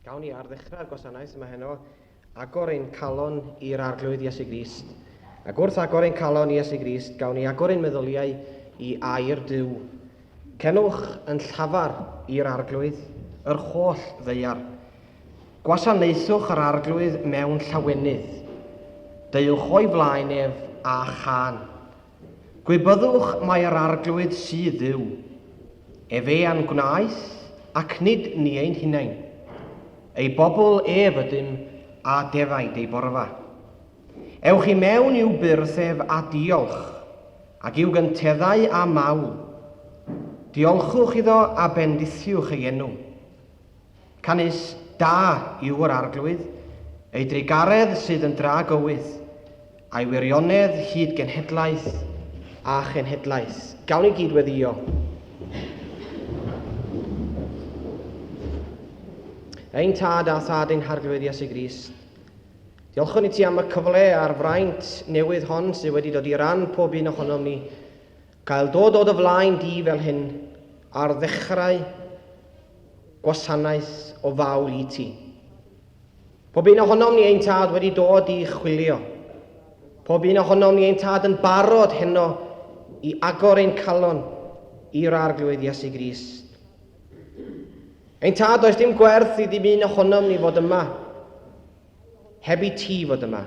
gawn ni ar ddechrau'r gwasanaeth yma heno agor ein calon i'r arglwydd Iesu Grist. Ac wrth agor ein calon i Iesu Grist, gawn ni agor ein meddyliau i air Duw. Cenwch yn llafar i'r arglwydd, yr holl ddeiar. Gwasanaethwch yr arglwydd mewn llawenydd. Deuwch o'i flaenef a chan. Gwybyddwch mae yr arglwydd sydd Dduw. Efe a'n gwnaeth ac nid ni ein hunain. Ei bobl ydym a defaid ei borfa. Ewch i mewn i'w byrthef a diolch, ac i'w gynteddau a mawl. Diolchwch iddo a bendithiwch ei enw. Canis da yw'r arglwydd, ei dreigaredd sydd yn dra gywydd, a'i wirionedd hyd genhedlaeth a chenhedlaeth. Gawn ni gydweddio. Ein tad a thad ein harglwydd Iesu Grist. Diolchwn i ti am y cyfle a'r fraint newydd hon sydd wedi dod i ran pob un ohonom ni, cael dod o dy flaen di fel hyn ar ddechrau gwasanaeth o fawl i ti. Pob un ohonom ni ein tad wedi dod i chwilio. Pob un ohonom ni ein tad yn barod heno i agor ein calon i'r arglwydd Iesu Grist. Ein tad, oes dim gwerth i ddim un ohonom ni fod yma, heb i ti fod yma.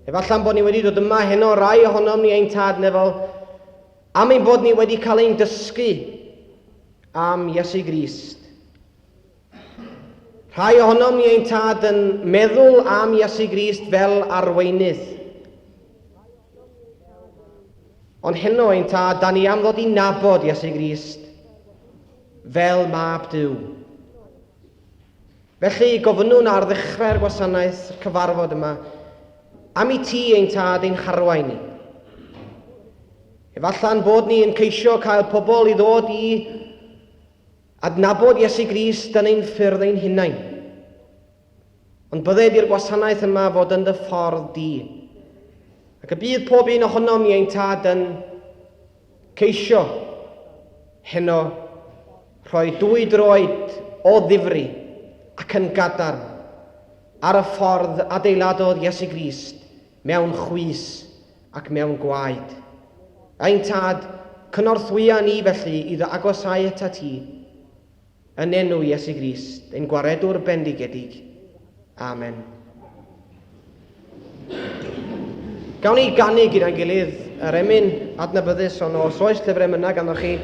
Efallai bod ni wedi dod yma heno rai ohonom ni ein tad nefel, am ein bod ni wedi cael ein dysgu am Iesu Grist. Rhai ohonom ni ein tad yn meddwl am Iesu Grist fel arweinydd. Ond heno ein tad, da ni am ddod i nabod Iesu Grist fel mab Duw. Felly gofynwn ar ddechrau'r gwasanaeth cyfarfod yma am i ti ein tad ein harwain ni. Efallai bod ni yn ceisio cael pobl i ddod i adnabod Iesu Grist yn ein ffyrdd ein hunain. Ond bydde di'r gwasanaeth yma fod yn dy ffordd di. Ac y bydd pob un ohonom ni ein tad yn ceisio heno rhoi dwy droed o ddifri ac yn gadarn ar y ffordd adeiladodd Iesu Grist mewn chwys ac mewn gwaed. Ein tad, cynorthwya ni felly iddo agosau eta ti yn enw Iesu Grist, ein gwaredwr bendigedig. Amen. Gawn ni ganu gyda'n gilydd yr emyn adnabyddus ond os oes llyfr emynau ganddoch chi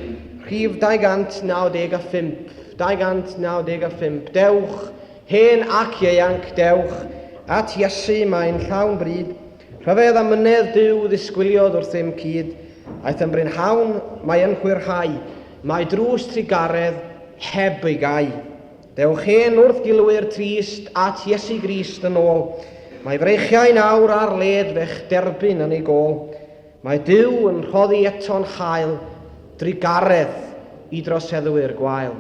rhif 295. 295. Dewch, hen ac ieuanc, dewch, at Iesu mae'n llawn bryd. Rhyfedd amynedd Duw ddisgwiliodd wrth ddim cyd. Aeth yn brynhawn, mae yn hwyrhau. Mae drws trigaredd heb ei gau. Dewch hen wrth gilwyr trist at Iesu Grist yn ôl. Mae freichiau nawr ar led fech derbyn yn ei gôl. Mae Duw yn rhoddi eto'n chael, drigaredd i droseddwyr gwael.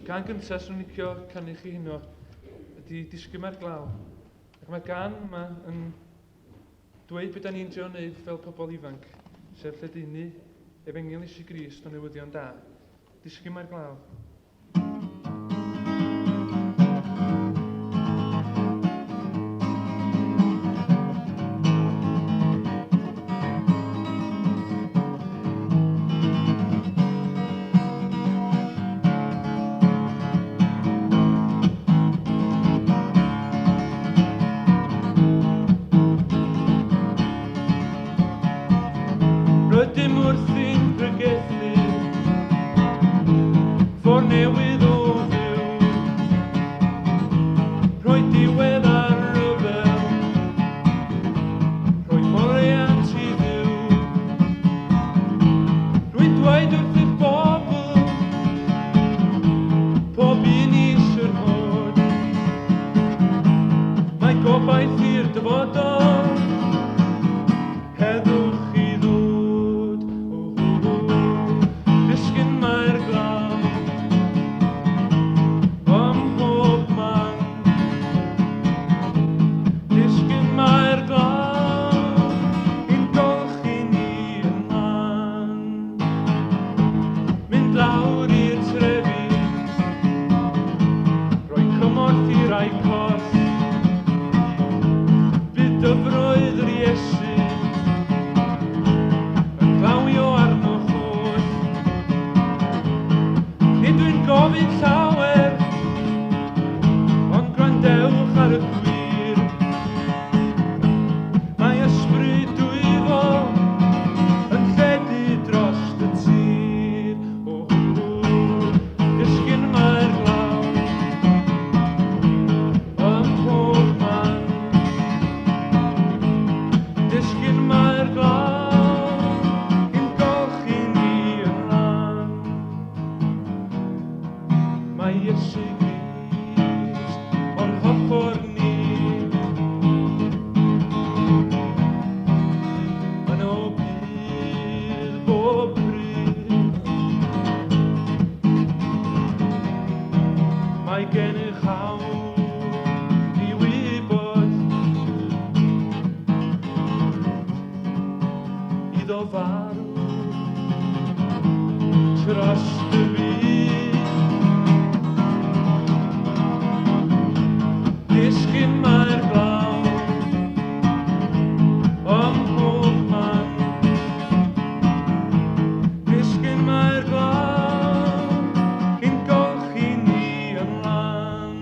Gan gyntaf sy'n licio canu chi hynno ydy disgyn mae'r glaw. Ac mae gan yma yn dweud beth da ni'n trio wneud fel pobl ifanc, sef lledaenu Efengyl Iesu Grist o newyddion da. Disgyn mae'r glaw. Rydym wrthi'n pregethu ffordd newydd o fyw. Rhoi diwedd ar ryfel, rhoi moriant i ddiw. Rwy'n dweud wrth y bobl, pob un isio'r hod. Mae gobaith i'r dyfodol, heddwch i ddod. Disgyn mae'r glaw ym mhob man. Disgyn mae'r glaw i'n golchi ni ymlaen. Mynd lawr i'r trefi, rhoi cymorth i rai cos. Bydd dyfroedd yr Iesu yn glawio arno chos. Nid dwi'n gofyn llawer, ond gwrandewch ar y gwir. Mae ysbryd dwyfo yn lledu drost y tir. Disgyn mae'r glaw ym mhob man. Disgyn mae'r glaw i'n golchi ni ymlaen. Mae Iesu Grist o'n hochr ni, yn o bydd bob bryd. Mae gennych hawl i wybod, iddo farw dros y byd. Disgyn mae'r glaw ym mhob man. Disgyn mae'r glaw i'n golchi ni ymlaen.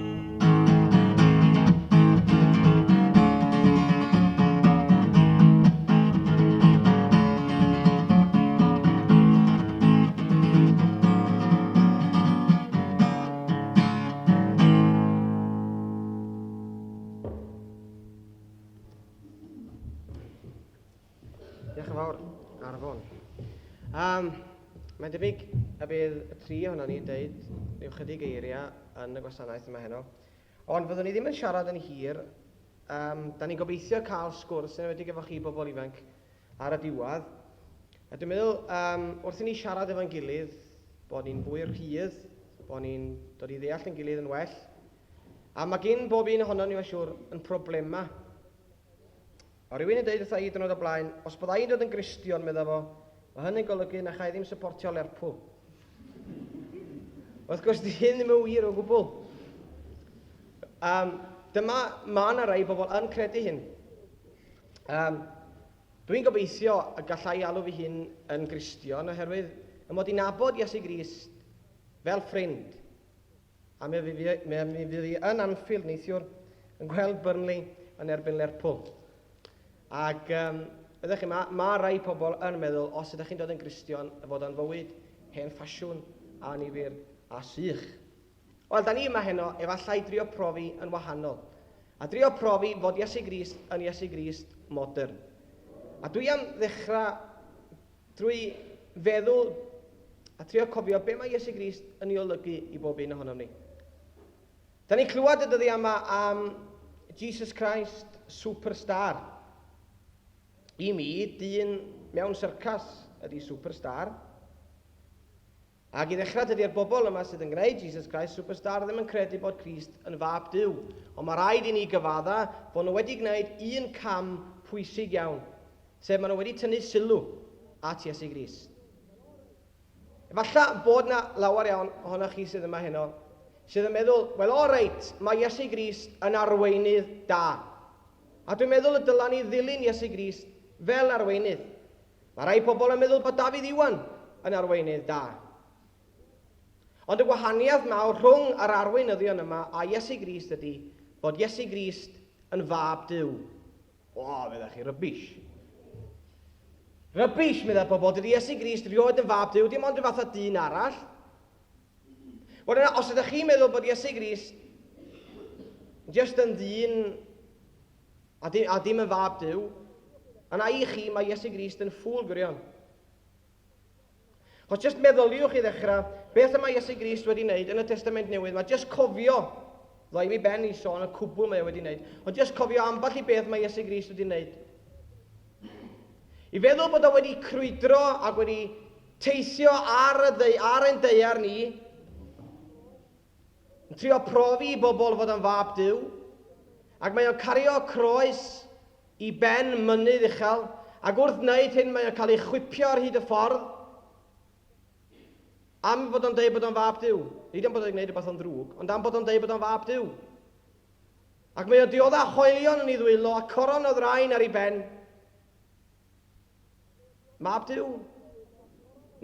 Diolch yn fawr, Arfon. Mae'n debyg y bydd y tri ohono ni'n deud rhyw chydig eiriau yn y gwasanaeth yma heno. Ond fyddwn ni ddim yn siarad yn hir. Da ni'n gobeithio cael sgwrs yn wedi efo chi bobl ifanc ar y diwedd. A dwi'n meddwl, wrth i ni siarad efo'n gilydd, bod ni'n fwy rhydd, bod ni'n dod i ddeall yn gilydd yn well. A mae gen bob un ohono ni, mae'n siŵr, yn problema. O rywun yn dweud wrtha i dynod o blaen, os byddai'n dod yn Gristion, medda fo, mae hynny'n golygu na chai ddim supportio Lerpwl. Wrth gwrs, di hyn ddim yn wir o gwbl. Mae yna rai bobl yn credu hyn. Dwi'n gobeithio y gallai alw fi hyn yn Gristion oherwydd y mod i'n nabod Iesu Grist fel ffrind. A mi fydd hi yn Anfield neithiwr yn gweld Burnley yn erbyn Lerpwl. Ac ydych chi, mae rai pobl yn meddwl os ydych chi'n dod yn Gristion fod yn fywyd hen ffasiwn a nifyr a sych. Wel, da ni yma heno efallai drio profi yn wahanol. A drio profi fod Iesu Grist yn Iesu Grist modern. A dwi am ddechrau drwy feddwl a trio cofio be mae Iesu Grist yn ei olygu i bob un ohonom ni. Da ni'n clywed y dyddi yma am Jesus Christ superstar. I mi, dyn mewn syrcas ydy superstar. Ac i ddechrau dydy'r bobl yma sydd yn gwneud Jesus Christ Superstar ddim yn credu bod Christ yn fab Duw. Ond mae rhaid i ni gyfadda bod nhw wedi gwneud un cam pwysig iawn, sef maen nhw wedi tynnu sylw at Iesu Grist. Efallai bod na lawer iawn ohonoch chi sydd yma heno, sydd yn meddwl, wel o reit, mae Iesu Grist yn arweinydd da. A dwi'n meddwl y dyla ni ddilyn Iesu Grist fel arweinydd. Mae rai pobl yn meddwl bod Dafydd Iwan yn arweinydd da. Ond y gwahaniaeth mawr rhwng yr arweinyddion yma a Iesu Grist ydy bod Iesu Grist yn fab Duw. O, meddwl chi, rybys. Rybys, meddwl pobl, dydy Iesu Grist rioed yn fab Duw, dim ond yn fath o dyn arall. Wel, os ydych chi'n meddwl bod Iesu Grist jyst yn dyn a dim yn fab Duw, yna i chi mae Iesu Grist yn ffwl gwirion. Os jyst meddyliwch i ddechrau, beth yma Iesu Grist wedi wneud yn y Testament Newydd, mae jyst cofio, ddoi mi ben i sôn y cwbl mae wedi wneud, ond jyst cofio ambell i beth mae Iesu Grist wedi wneud. I feddwl bod o wedi crwydro ac wedi teithio ar ein deiar ni, yn trio profi i bobl fod yn fab Duw, ac mae o'n cario croes i ben mynydd uchel, ac wrth wneud hyn mae o'n cael ei chwipio ar hyd y ffordd, am fod o'n deud bod o'n fab Duw. Nid am bod o'n gwneud rhywbeth o'n drwg, ond am bod o'n deud bod o'n fab Duw. Ac mae o'n diodda hoelion yn ei ddwylo, a coron o ddrain ar ei ben. Mab Duw.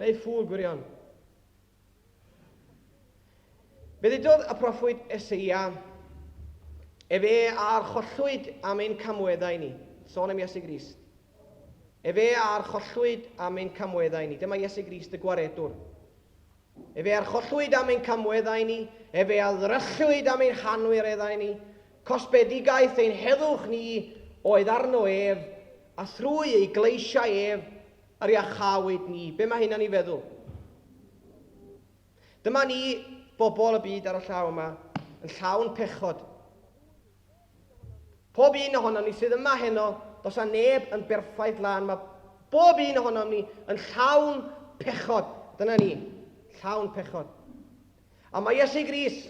Neu ffwl gwirion. Fe ddedodd y proffwyd Eseia, fe a'r chollwyd am ein camweddau ni. Sôn am Iesu Grist. Fe a'r chollwyd am ein camweddau ni. Dyma Iesu Grist y gwaredwr. Fe a'r chollwyd am ein camweddau ni, fe a ddrychwyd am ein hanwireddau ni, cosbedigaeth ein heddwch ni oedd arno ef, a thrwy ei gleisiau ef, ar iachawyd ni. Be mae hynna'n ei feddwl? Dyma ni, bobl y byd ar y llaw yma, yn llawn pechod. Pob un ohonom ni sydd yma heno, dos a neb yn berffaith lan, mae bob un ohonom ni yn llawn pechod. Dyna ni. Llawn pechod. A mae Iesu Grist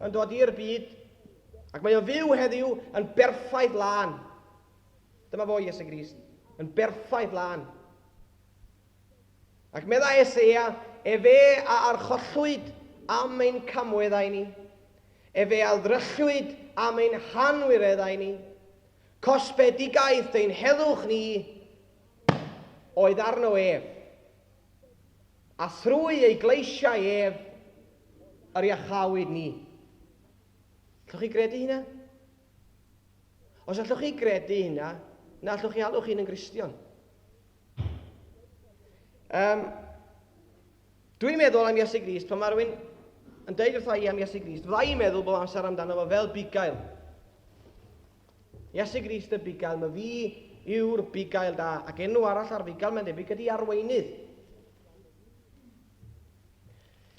yn dod i'r byd, ac mae o'n fyw heddiw yn berffaith lan. Dyma fo Iesu Grist, yn berffaith lan. Ac medda Eseia, fe a archollwyd am ein camweddau ni, fe a ddrychwyd am ein hanwireddau ni, cosbedigaeth ein heddwch ni oedd arno ef, a thrwy ei gleisiau ef ar iachawyd ni. Allwch chi gredu hynna? Os allwch chi gredu hynna, na allwch chi alwch chi'n yn Gristion. Dwi'n meddwl am Iesu Grist, pan mae rhywun yn deud wrtha i am Iesu Grist, fydda i'n meddwl bod amser amdano fo fel bugail. Iesu Grist y bugail, mae fi yw'r bugail da, ac enw arall ar fugail mae'n debyg ydi arweinydd.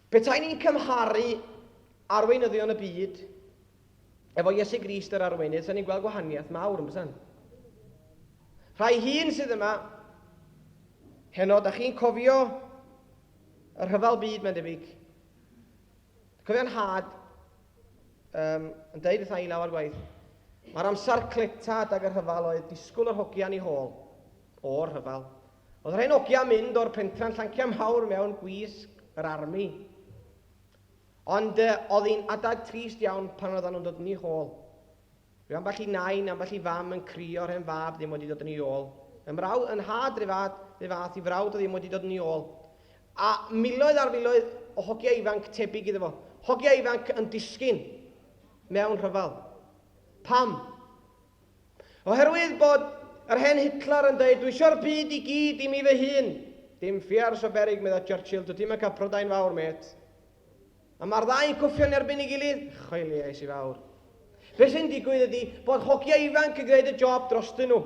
Petai ni'n cymharu arweinyddion y byd efo Iesu Grist yr arweinydd, sa'n ni'n gweld gwahaniaeth mawr yn bysan. Rhai hun sydd yma, heno, da chi'n cofio yr rhyfel byd mae'n debyg. Cofio'n had, yn deud wrtha i lawer gwaith, mae'r amser cletad ag yr rhyfel oedd disgwyl yr hogian i hôl o'r rhyfel. Oedd rhain hogian mynd o'r pentran Llanciam Mawr mewn gwisg yr armi. Ond oedd hi'n adag trist iawn pan oedden nhw'n dod yn ei hôl. Rwy'n ambell i nain, ambell i fam yn crio'r hen fab ddim wedi dod yn ei ôl. Yn had fath i frawd o ddim wedi dod yn ei ôl. A miloedd ar filoedd o hogiau ifanc tebyg iddo fo. Hogiau ifanc yn disgyn mewn rhyfel. Pam? Oherwydd bod yr hen Hitler yn dweud, dwi eisiau'r byd i gyd i mi fy hun. Dim ffiar so berig, meddwl Churchill, dwi ddim yn cael Prydain fawr, met. A mae'r ddau'n cwffio'n erbyn ei gilydd, choeli eis i fawr. Be sy'n digwydd ydy bod hogiau ifanc yn gwneud y job drostyn nhw.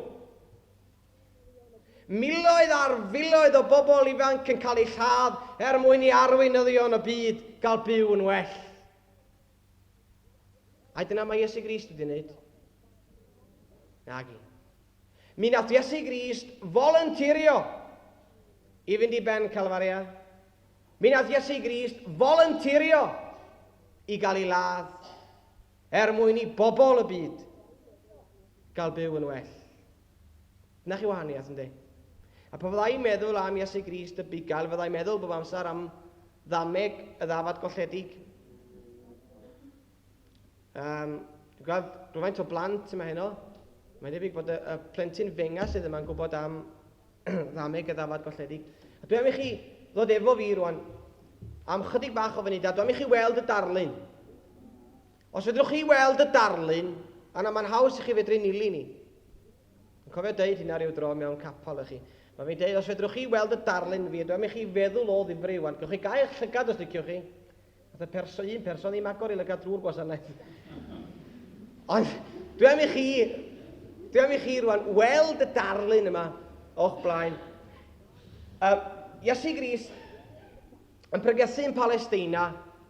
Miloedd ar filoedd o bobl ifanc yn cael ei lladd mwyn i arweinyddion y byd gael byw yn well. A dyna mae Iesu Grist wedi wneud. Nagi. Mi nath Iesu Grist volunteerio i fynd i ben Calfaria. Mi nath Iesu Grist volunteerio i gael ei ladd mwyn i bobl y byd gael byw yn well. Na chi wahaniaeth yndi? A pa fyddai'n meddwl am Iesu Grist y bugail, fyddai'n meddwl bob amser am ddameg y ddafad golledig. Dwi'n gweld rhywfaint o blant yma heno. Mae'n debyg bod y plentyn fenga sydd yma'n gwybod am ddameg y ddafad golledig. A dwi'n am i chi ddod efo fi rwan am chydig bach o fynida. Dwi'n am i chi weld y darlun. Os fedrwch chi weld y darlun, yna mae'n haws i chi fedru nili ni. Yn cofio deud hynna rhyw dro mewn capel i chi. Mae fi'n deud, os fedrwch chi weld y darlun fi, dwi'n am i chi feddwl o ddifri wan. Gwch chi gael eich llygad os liciwch chi. Oedd un person ddim agor i lygad drwy'r gwasanaeth. Ond dwi'n am i chi rwan weld y darlun yma o'ch blaen. Iesu Grist yn pregethu'n Palestina,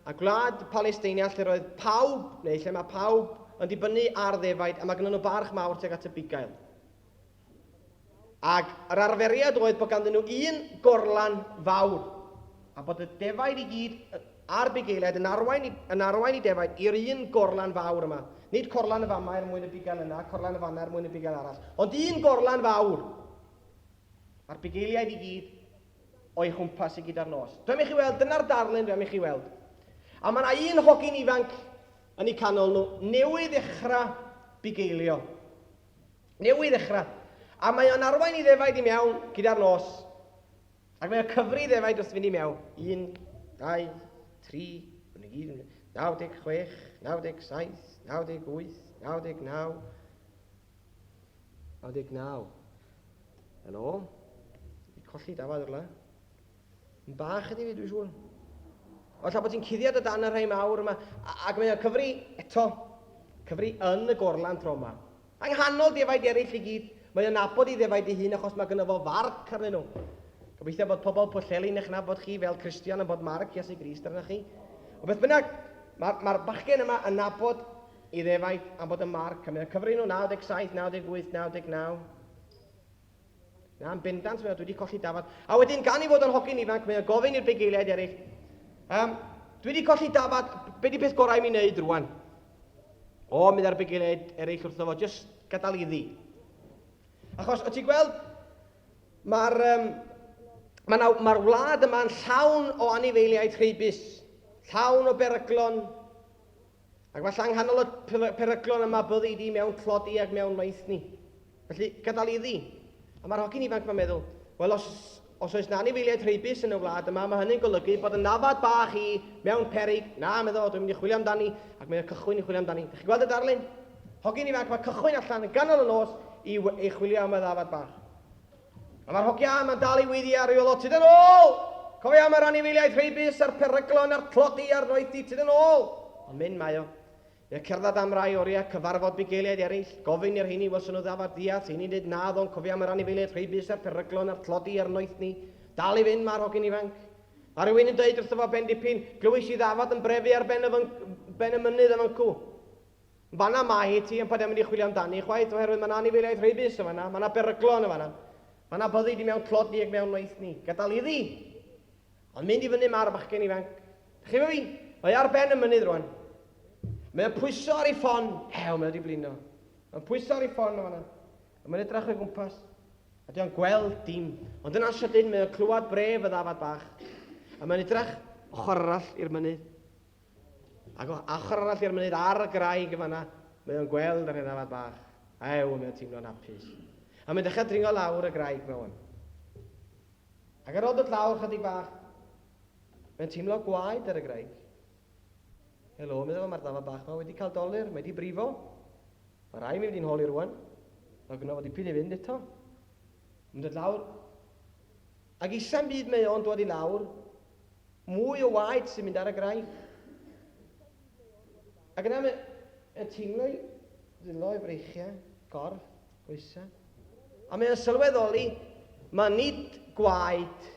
a gwlad Palestina lle roedd pawb, neu lle mae pawb yn dibynnu ar ddefaid, a mae gyda nhw barch mawr tuag at y bugail. Ac yr arferiad oedd bod ganddyn nhw un gorlan fawr, a bod y defaid i gyd a'r bugeiliad yn arwain i defaid i'r un gorlan fawr yma. Nid corlan y fama mwyn y bugail yna, corlan y fana mwyn y bugail arall, ond un gorlan fawr. A'r bugeiliad i gyd o'i chwmpas i gyd ar nos. Dwi'n eich i weld, dyna'r darlun dwi'n eich i weld. A mae yna un hogyn ifanc yn eu canol nhw, newydd ddechrau bugeilio. Newydd ddechrau. A mae o'n arwain i ddefaid i mewn gyda'r nos. Ac mae o'n cyfri ddefaid wrth fynd i mewn. 1, 2, 3, 96, 97, 98, 99. 99. Yn ôl. I colli dafad o'r le. Yn bach ydi fi, dwi'n siŵr. O lla bod ti'n cuddiad o dan y rhai mawr yma, ac mae o'n cyfri eto, cyfri yn y gorlan tro yma. Yng nghanol defaid eraill i gyd, mae o'n nabod i ddefaid ei hun achos mae gynno fo farc arnyn nhw. Gobeithio bod pobl Pwllheli yn eich nabod chi fel Cristion yn bod marc Iesu Grist arna chi. O beth bynnag, mae'r bachgen yma yn nabod i ddefaid am bod yn marc. Mae o'n cyfri nhw 97, 98, 99. Na'n bendant, dwi wedi colli dafad. A wedyn, gan i fod yn hogyn ifanc, mae o'n gofyn i'r bugeiliad eraill. Dwi wedi colli dafad, be di peth gorau mi wneud rwan? O, mynd ar bugeiliad eraill wrtho fo, jyst gadael iddi. Achos, o ti'n gweld, mae'r wlad yma'n llawn o anifeiliaid rheibus, llawn o beryglon, ac falle anghanol y peryglon yma byddi di mewn tlodi ac mewn noethni. Felly, gadael iddi. A mae'r hogyn ifanc ma'n meddwl, wel, os oes na anifeiliaid rheibus yn y wlad yma, mae hynny'n golygu bod y nafad bach i mewn peryg, na, meddwl, dwi'n mynd i chwilio amdani, ac mae'n cychwyn i chwilio amdani. Ydych chi'n gweld y darlun? Hogyn ifanc, mae cychwyn allan yn ganol y nos i chwilio am y ddafad bach. A mae'r hogiau yma'n dal i wyddi ar ei olot, tyd yn ôl! Cofio am yr anifeiliaid rheibus a'r peryglon a'r tlodi a'r noethi, tyd yn ôl! Ond mynd mae o. Mae'n cerdded am rai oriau, cyfarfod bugeiliaid eraill, gofyn i'r heini was nhw ddafad diath, heini'n dweud nad o'n cofio am yr anifeiliaid rheibus a'r peryglon a'r tlodi a'r noethni, dal i fynd mae'r hogyn ifanc. A rhywun yn dweud wrtho fo ben dipyn, glywys i ddafad yn brefu ar ben y mynydd am yn cw. Fanna mae ti, yn pa ddim wedi chwilio amdani, chwaith, oherwydd mae'na anifeiliaid rheibus o fanna, mae'na peryglon o fanna. Mae'na byddi di mewn tlodi ac mewn noethni, gadael iddi. Ond mynd i fyny mae'r bachgen ifanc. Chi fo fi? Mae ar ben y mynydd rwan. Mae'n pwyso ar ei ffon. Hew, mae wedi blino. Mae'n pwyso ar ei ffon o fanna. A mae'n edrych o'i gwmpas. A di'n gweld dim. Ond yna'n sydyn, mae'n clywed bref y ddafad bach. A mae'n edrych ochr arall i'r mynydd. Ac ochr arall i'r mynydd ar y graig y fanna, mae'n gweld yr ddafad bach. Hew, mae'n teimlo'n hapus. A mae'n dechrau dringo lawr y graig mewn. Ac ar ôl dod lawr chydig bach, mae'n teimlo gwaed ar y graig. Helo, meddwl mae'r ddafad bach ma wedi cael dolyr, mae wedi brifo. Mae rai mi wedi'n holi rwan. Mae gynno fod i pyn i fynd eto. Mae'n dod lawr. Ac isa'n byd mae o'n dod i lawr, mwy o waed sy'n mynd ar y graig. Ac yna mae'n teimlo i ddilo i freichiau, gorff, gweisa. A mae'n sylweddoli, mae nid gwaed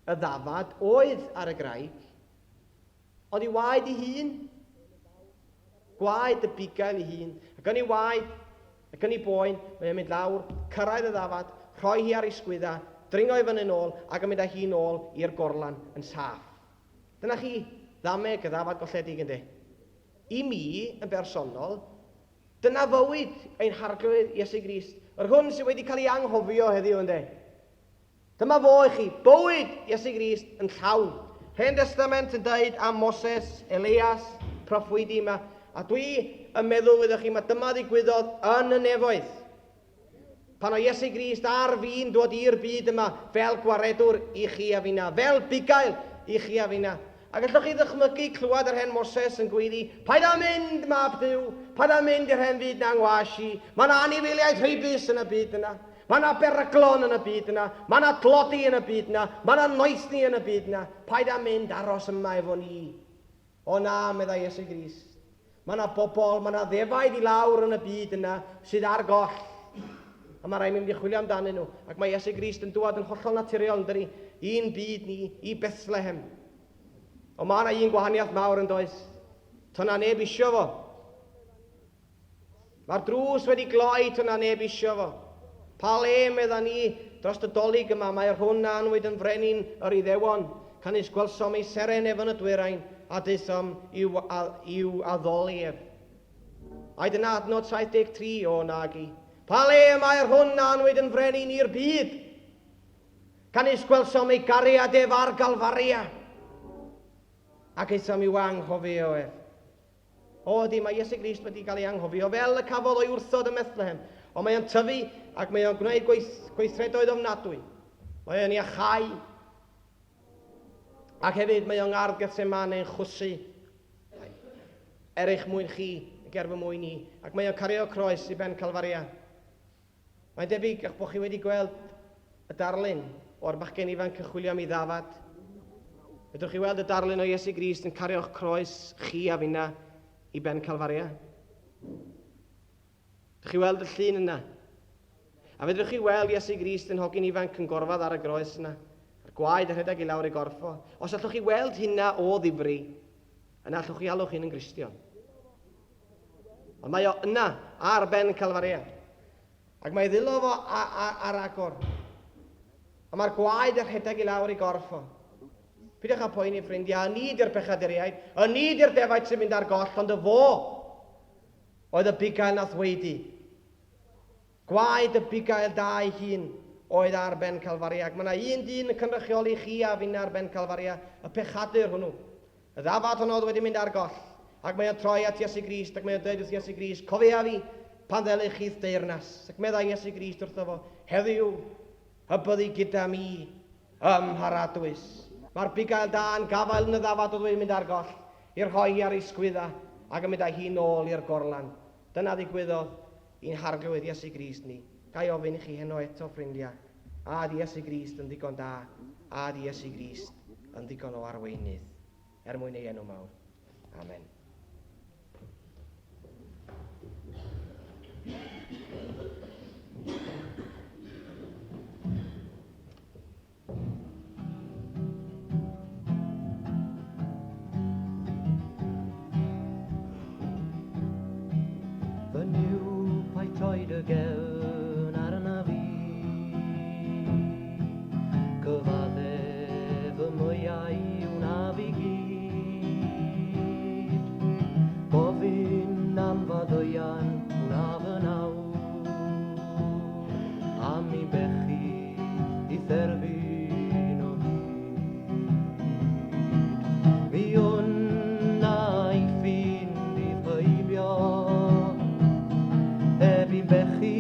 y ddafad oedd ar y graig, ond i waed ei hun. Gwaed y bugail ei hun. Ac yn ei waed, ac yn ei boen, mae'n mynd lawr, cyrraedd y ddafad, rhoi hi ar ei sgwydda, dringo i fyny nôl, ac yn mynd â hi nôl i'r gorlan yn saff. Dyna chi ddameg y ddafad golledig ynddi. I mi, yn bersonol, dyna fywyd ein harglwydd Iesu Grist. Yr hwn sydd wedi cael ei anghofio heddiw ynddi. Dyma fo i chi, bywyd Iesu Grist yn llawn. Hen Testament yn dweud am Moses, Elias, proffwydi yma. A dwi yn meddwl iddo chi, mae dyma ddigwyddodd yn y nefoedd. Pan o Iesu Grist ar fi'n dod i'r byd yma fel gwaredwr i chi a finna, fel bugail i chi a finna. Ac allwch chi ddychmygu clywed yr hen Moses yn gweiddi, paid a mynd mab Duw, paid a mynd i'r hen byd na'n wasi. Mae yna anifeiliaid rhybus yn y byd yna. Mae yna beryglon yn y byd yna. Mae yna tlodi yn y byd yna. Mae yna noethni yn y byd yna. Paid a mynd aros yma efo ni. O na, medda Iesu Grist. Mae yna bobl, mae yna ddefaid i lawr yn y byd yna sydd ar goll. A mae rhaid mynd i chwilio amdanyn nhw. Ac mae Iesu Grist yn dŵad yn hollol naturiol yn dyri. Un byd ni, i Bethlehem. O mae yna un gwahaniaeth mawr yn does. Tyna neb isio fo. Mae'r drws wedi gloi, tyna neb isio fo. Pa le medda ni dros y dolyg yma, mae'r hwn anwyd yn frenin yr Iddewon, can isgwelsom ei seren efo yn y dwyrain, a dysom i'w addolief. Aedd yn adnod 73 o nagi. Pa le mae'r hwn anwyd yn frenin i'r byd, can isgwelsom ei gariad ef ar Galfaria, ac eisom i'w anghofio ef. O, di, mae Iesu Grist wedi cael ei anghofio fel y cafodd o'i wrthod y Bethlehem. Ond mae o'n tyfu ac mae o'n gwneud gweithredoedd ofnadwy. Mae o'n iachau. Ac hefyd mae o'n ardd Gethsemanau'n chwsu. Erych mwyn chi, gerfo mwyn ni. Ac mae o'n cario croes i ben Calfaria. Mae'n debyg eich bod chi wedi gweld y darlun o'r bachgen ifanc yn chwilio am ei ddafad. Ydwch chi weld y darlun o Iesu Grist yn cario'ch croes chi a finna i ben Calfaria? Ydwch chi weld y llun yna? A fedrwch chi weld Iesu Grist yn hogyn ifanc yn gorfod ar y groes yna. A'r gwaed yn rhedeg i lawr i gorffo. Os allwch chi weld hynna o ddifri, yna allwch chi alwch hyn yn Gristion. Ond mae o yna ar ben Calfaria. Ac mae ddilo fo ar agor. A mae'r gwaed yn rhedeg i lawr i gorffo. Pidwch â poeni ffrindiau, ni di'r pechaduriaid, y ni di'r defaid sy'n mynd ar goll, ond y fo oedd y bugail nath weidi. Gwaed y bugail da ei hun oedd ar ben Calfaria. Ac mae yna un dyn yn cynrychioli chi a finna ar ben Calfaria, y pechadur hwnnw. Y ddafad hwnnw oedd wedi mynd ar goll. Ac mae o'n troi at Iesu Grist, ac mae o'n dweud wrth Iesu Grist, cofia fi pan ddelych chi'th deyrnas. Ac medda Iesu Grist wrtho fo, heddiw, y byddi gyda mi ymharadwys. Mae'r bugail da yn gafael yn y ddafad oedd wedi mynd ar goll, i'r hoi ar ei sgwydda, ac yn mynd â hi nôl i'r gorlan. Dyna ddigwyddodd i'n harglwydd Iesu Grist ni. Gai ofyn i chi heno eto, ffrindiau. A di Iesu Grist yn ddigon da, a di Iesu Grist yn ddigon o arweinydd. Mwyn ei enw mawr. Amen. Troed y gefn ar yna fi, cyfaddef y mwyau wna fi gyd. Gofyn am faddeuan wna fy naw, am i bechu i therfyn o hyd. Mi hwnna i ffynd i ffeibio, heb i'n bechu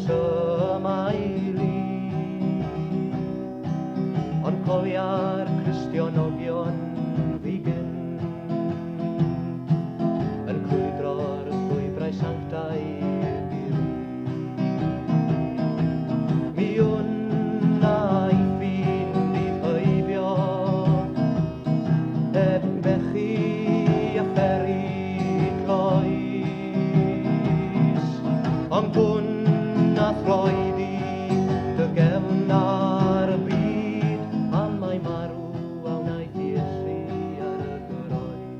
resymau ond cofia'r Cristionogion figyn yn crwydro'r llwybrau sanctau diri. Mi wna i ffin dydd heibio heb bechu a pheri cloes ond hwn a throedi dy gefn ar y byd a mae marw a wnaeth Iesu ar y groes.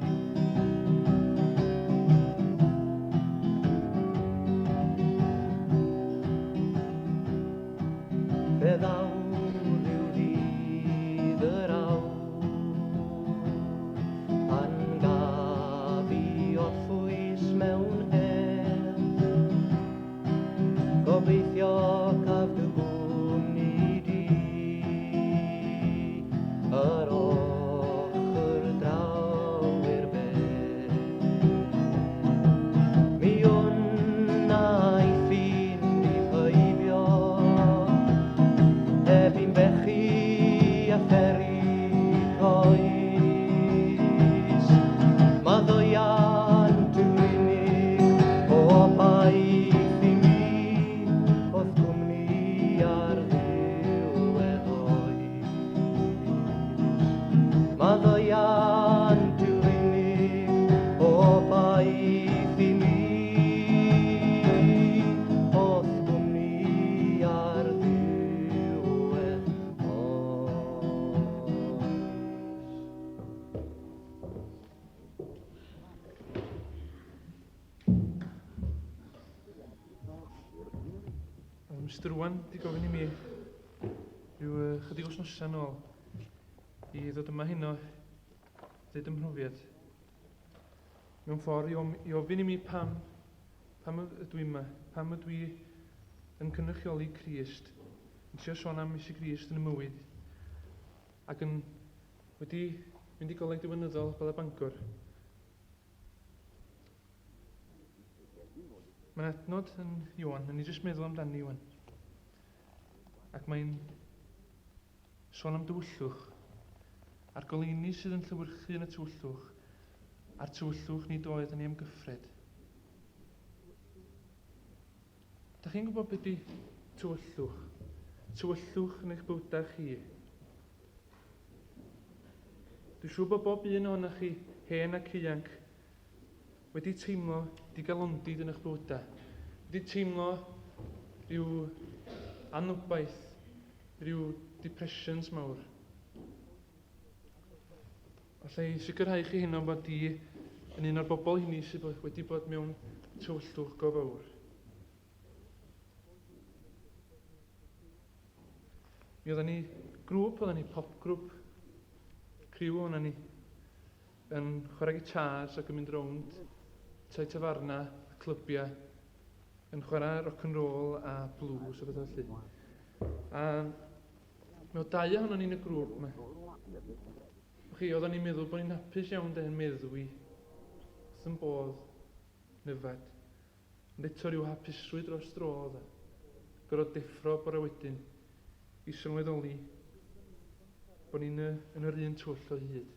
Fe ddawr yw ddydd yr awr pan gaf i orffwys mewn her. Gobeithio caf dy gwmni di yr ochr draw i'r bedd. Mi wna i ffin dydd heibio heb i'n bechu a pheri coes. Ma ddwyant yw unig o baith i mi oedd gwmni ar ddiwedd oes. Ma ddwyant yw unig o baith i mi oedd gwmni ar ddiwedd oes. Mr Wyn di gofyn i mi rhyw chydig o wsnosa nôl i ddod yma heno dweud ym mhrofiad. Mewn ffordd i ofyn i mi pam ydw i yma, pam ydw i yn cynrychioli Crist, yn trio sôn am Iesu Grist yn y mywyd, ac yn wedi mynd i goleg diwynyddol fel y Bangor. Mae'n adnod yn Iwan, yn i jyst meddwl amdani Iwan. Ac mae'n sôn am dywyllwch, a'r goleuni sydd yn llywyrchu yn y tywyllwch, a'r tywyllwch nid oedd yn ei amgyffred. Da chi'n gwybod beth ydy tywyllwch? Tywyllwch yn eich bywydau chi. Dwi'n siŵr bod bob un ohonoch chi, hen ac ifanc, wedi teimlo digalondid yn eich bywydau. Wedi teimlo rhyw anwbaeth, rhyw depressions mawr. Alla i sicrhau chi hynny bod di yn un o'r bobl hynny sydd wedi bod mewn tywyllwch go fawr. Mi oedden ni grŵp, oedden ni pop grŵp, criw oedden ni, yn chwarae gitars ac yn mynd rownd, tai tafarna, clybiau, yn chwarae rock and roll a blues o beth felly. A mewn 2 ohonon ni'n y grŵp yma. Oedden ni'n meddwl bod ni'n hapus iawn da'n meddwi, wrth yn bodd, nyfad. Ond eto rhyw hapusrwydd dros dro oedd e. Gorfod deffro bore wedyn i sylweddoli bod ni'n yn yr un twll o hyd.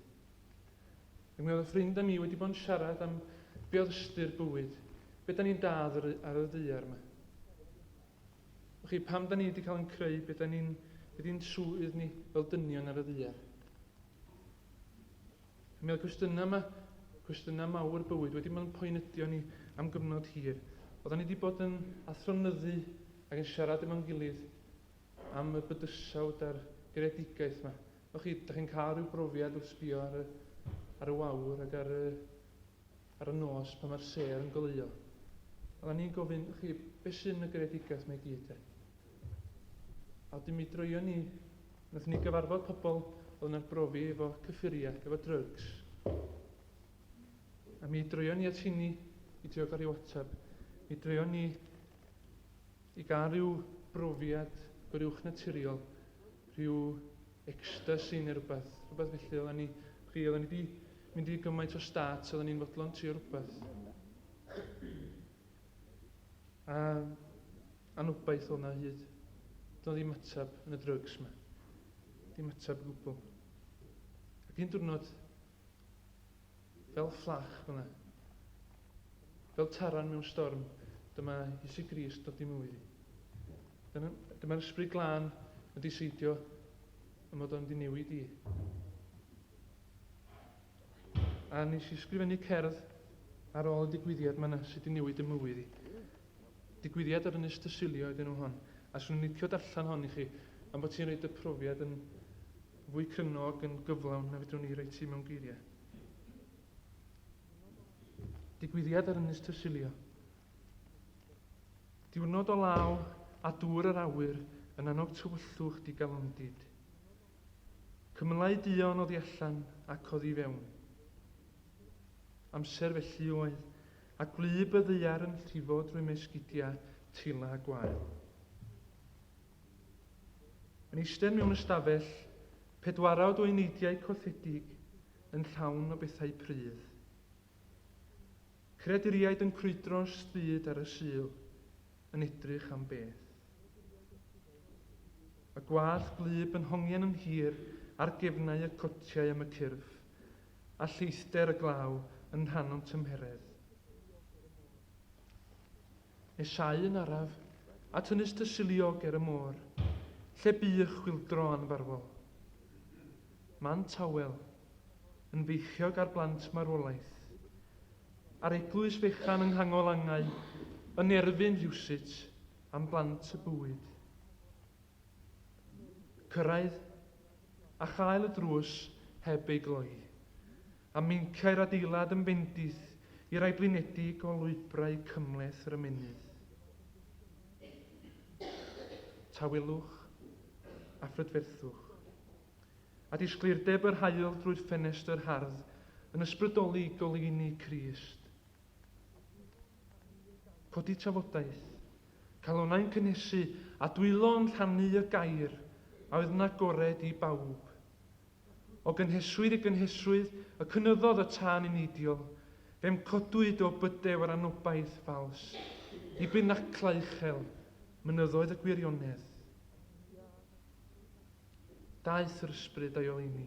Ac mi oedd y ffrind a mi wedi bod yn siarad am be oedd ystyr bywyd, be da ni'n dad ar y ddaear yma. Pam da ni wedi cael yn creu be da ni'n swydd ni fel dynion ar y ddaear. Mi oedd cwestiynau mawr bywyd wedi bod yn poenydio ni am gyfnod hir. Oedden ni wedi bod yn athronyddau ac yn siarad efo'n gilydd am y bydysawd a'r greadigaeth yma. Da chi'n cael rhyw brofiad wrth sbio ar y wawr ac ar y nos pan mae'r ser yn goleuo. Oedden ni'n gofyn, beth sy'n y greadigaeth mae gyd e? A wedyn mi droion ni, nath ni gyfarfod pobl oedd yn arbrofi efo cyffuriau, efo drugs. A mi droion ni at hynny i trio gael rhyw ateb. Mi droion ni i gael rhyw brofiad gwrywch naturiol, rhyw ecstasy neu rhywbeth felly. Oedden ni wedi mynd i gymaint o start, oedden ni'n fodlon trio rhywbeth. A anwbaeth o'na hyd. Doedd ddim atab yn y drygs yma. Dim atab gwbl. Ac un diwrnod, fel fflach fyna, fel taran mewn storm, dyma Iesu Grist dod i mywyd i. Dyma'r ysbryd glân wedi seidio y mod o'n di newid i. A nes i ysgrifennu cerdd ar ôl y digwyddiad yma sydd wedi newid y mywyd i. Digwyddiad ar Ynys Tysilio ydyn nhw hon. A swn i'n licio darllen hon i chi, am bod ti'n rhaid y profiad yn fwy crynog yn gyflawn na fedrwn ni rhaid ti mewn geiriau. Digwyddiad ar Ynys Tysilio. Diwrnod o law a dŵr yr awyr yn annog tywyllwch di galondid. Cymlau dion oddi allan ac oddi fewn. Amser felly oedd, a gwlyb y ddaear yn llifo drwy mesgidiau tila a gwael. Yn eistedd mewn ystafell, pedwarawd o eneidiau cothedig yn llawn o bethau prydd. Creaduriaid yn crwydro'r stryd ar y sul, yn edrych am beth. Y gwath glyb yn hongian yn hir ar gefnau y cotiau am y cyrff, a lleithder y glaw yn rhan o'n tymheredd. Esau yn araf, at Ynys Tysilio ger y môr, lle bych chwildro anfarfol. Man tawel, yn feichiog ar blant marwolaeth, a'r eglwys fechan yng nghanol angau, yn erbyn rhywsut am blant y bwyd. Cyrraedd a chael y drws heb ei gloi, a minciau'r adeilad yn bendith i rai blinedig o lwybrau cymleth yr ymenydd. Tawelwch a phrydferthwch, a disgleirdeb yr haul drwy'r ffenestr hardd yn ysbrydoli goleuni Crist. Codi trafodaeth, calonau'n cynhesu a dwylo'n rhannu y gair a oedd yna gored i bawb. O gynheswydd i gynheswydd y cynyddodd y tân unidiol, fe'n codwyd o bydew ar anobaith fals, i binaclau uchel, mynyddoedd y gwirionedd. Daeth yr ysbryd a'i oleuni,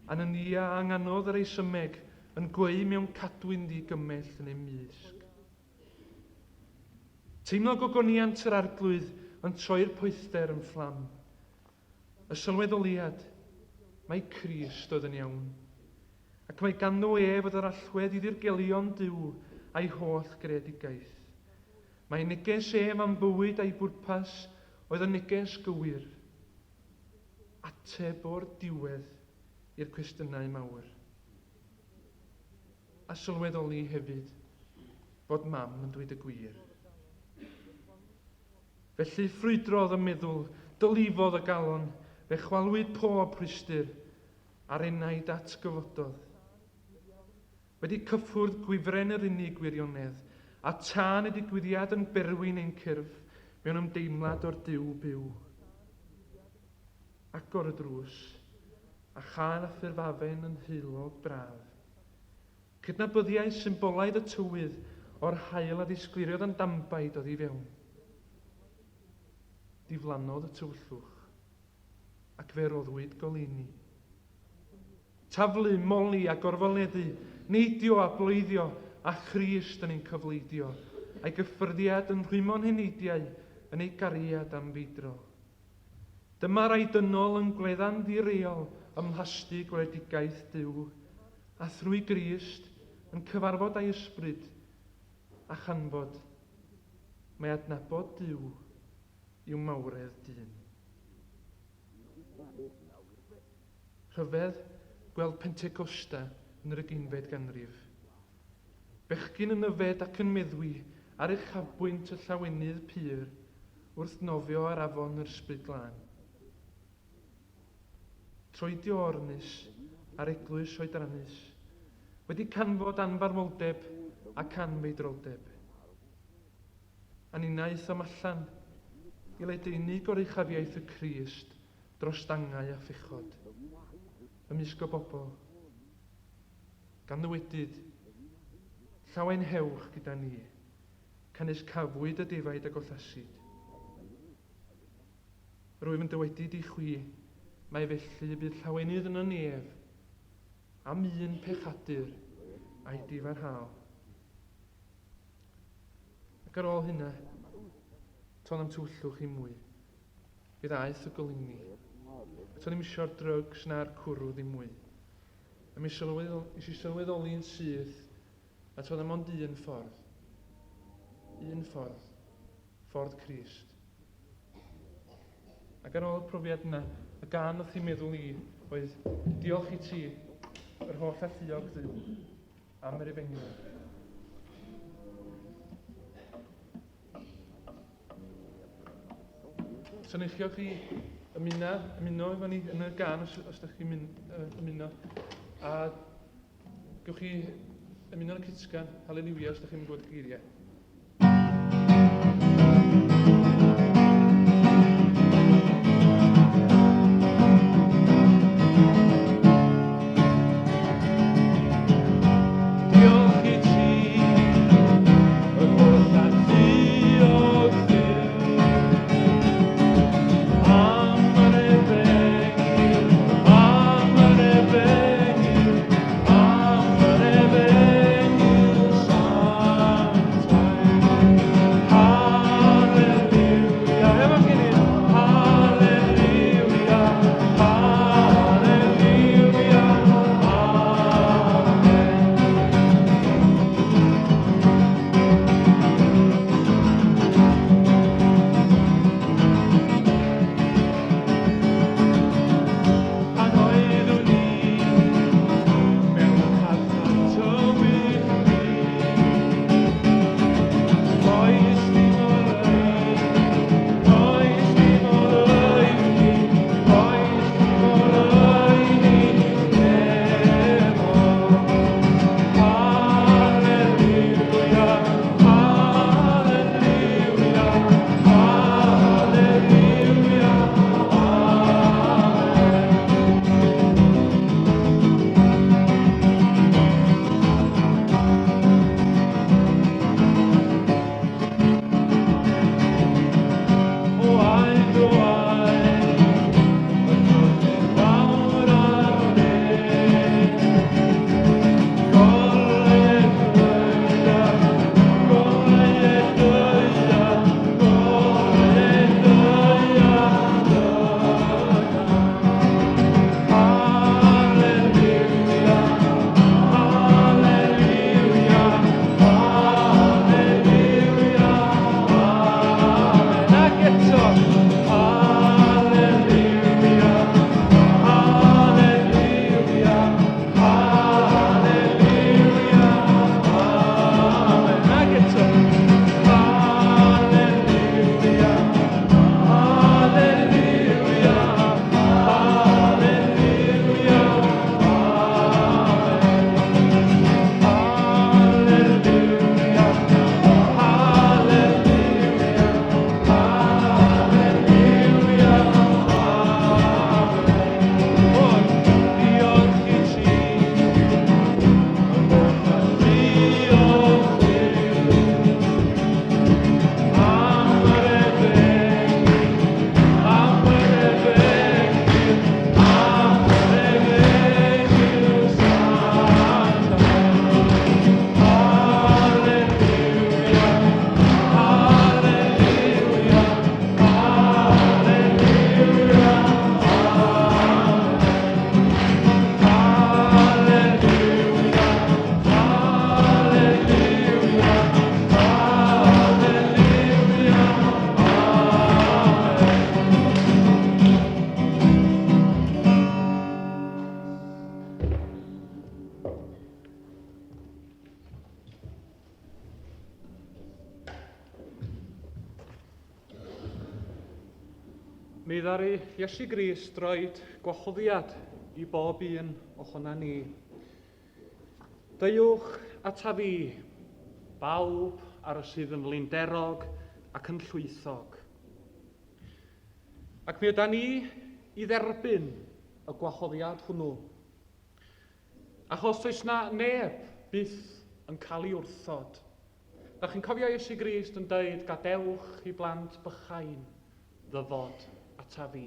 a nynia anganodd yr eisymeg yn gweu mewn cadwyn di gymell yn ei mysg. Teimlo gogoniant yr arglwydd yn troi'r poether yn fflam. Y sylweddoliad, mae Crist oedd yn iawn, ac mae ganddo fod yr allwedd i ddirgelion Duw a'i holl greadigaeth. Mae neges am bywyd a'i bwrpas oedd yn neges gywir, ateb o'r diwedd i'r cwestiynau mawr. A sylweddoli hefyd bod mam yn dweud y gwir. Felly ffrwydrodd y meddwl, dylifodd y galon, fe chwalwyd pob rhwystyr a'r enaid atgyfododd. Wedi cyffwrdd gwifren yr unig gwirionedd, a tân y digwyddiad yn berwyn ein cyrff mewn ymdeimlad o'r Duw byw. Agor y drws, a chael a ffurfafen yn heulog braf. Cydnabyddiau symbolaidd y tywydd o'r haul a ddisgliriodd yn dambaid oddi fewn. Diflannodd y tywyllwch, ac fe roddwyd goleuni. Taflu, moli a gorfoleddu, neidio a bloeddio, a Christ yn ein cyfleidio, a'i gyffyrddiad yn rhwymo'n heneidiau yn ei gariad am feidro. Dyma'r ei dynol yn gweddan ddireol ymhlasty gweledigaeth Duw, a thrwy Grist yn cyfarfod a'i ysbryd a chanfod, mae adnabod Duw i'w mawredd dyn. Rhyfedd gweld Pentecosta yn yr 15 ganrif. Bechgyn yn yfed ac yn meddwi ar eich chafbwynt y llawenydd pur wrth nofio ar afon yr ysbryd glân. Troedio ornus ar eglwys oedrannus, wedi canfod anfarwoldeb ac anfeidroldeb. A ninaeth am allan i leideunig o'r uchafiaeth y Crist dros dangau a phechod, ymysg o bobl. Gan ddywedyd, llawen hewch gyda ni, cynnes cafwyd y defaid a gothasid. Rwyf yn dywedid I chwi, mae felly bydd llawenydd yn y nef, am un pechadur a'i difarhaol. Ac ar ôl hynna, ton am twllwch I mwy. Bydd aeth y golyni. A ton I'm isio'r drygs na'r cwrw ddim mwy. A mi sylweddoli'n syth, a ton am ond un ffordd. Un ffordd. Ffordd Crist. Ac ar ôl y profiad yna, y gan oedd chi'n meddwl I oedd diolch I ti, yr holl athuog ddiw, am yr efengyl. So neichiwch chi ymuno efo ni yn y gan os ydych chi'n ymuno. A gewch chi ymuno yn y cytsgan, Hallelujah, os ydych chi'n gwybod y geiriau. Mi ddaru Iesu Grist roed gwahoddiad I bob un ohona ni. Deuwch ata fi, bawb ar y sydd yn flinderog ac yn llwythog. Ac mi yda ni I dderbyn y gwahoddiad hwnnw. Achos does na neb byth yn cael ei wrthod. Da chi'n cofio Iesu Grist yn dweud, gadewch I blant bychain ddyfod a ata fi.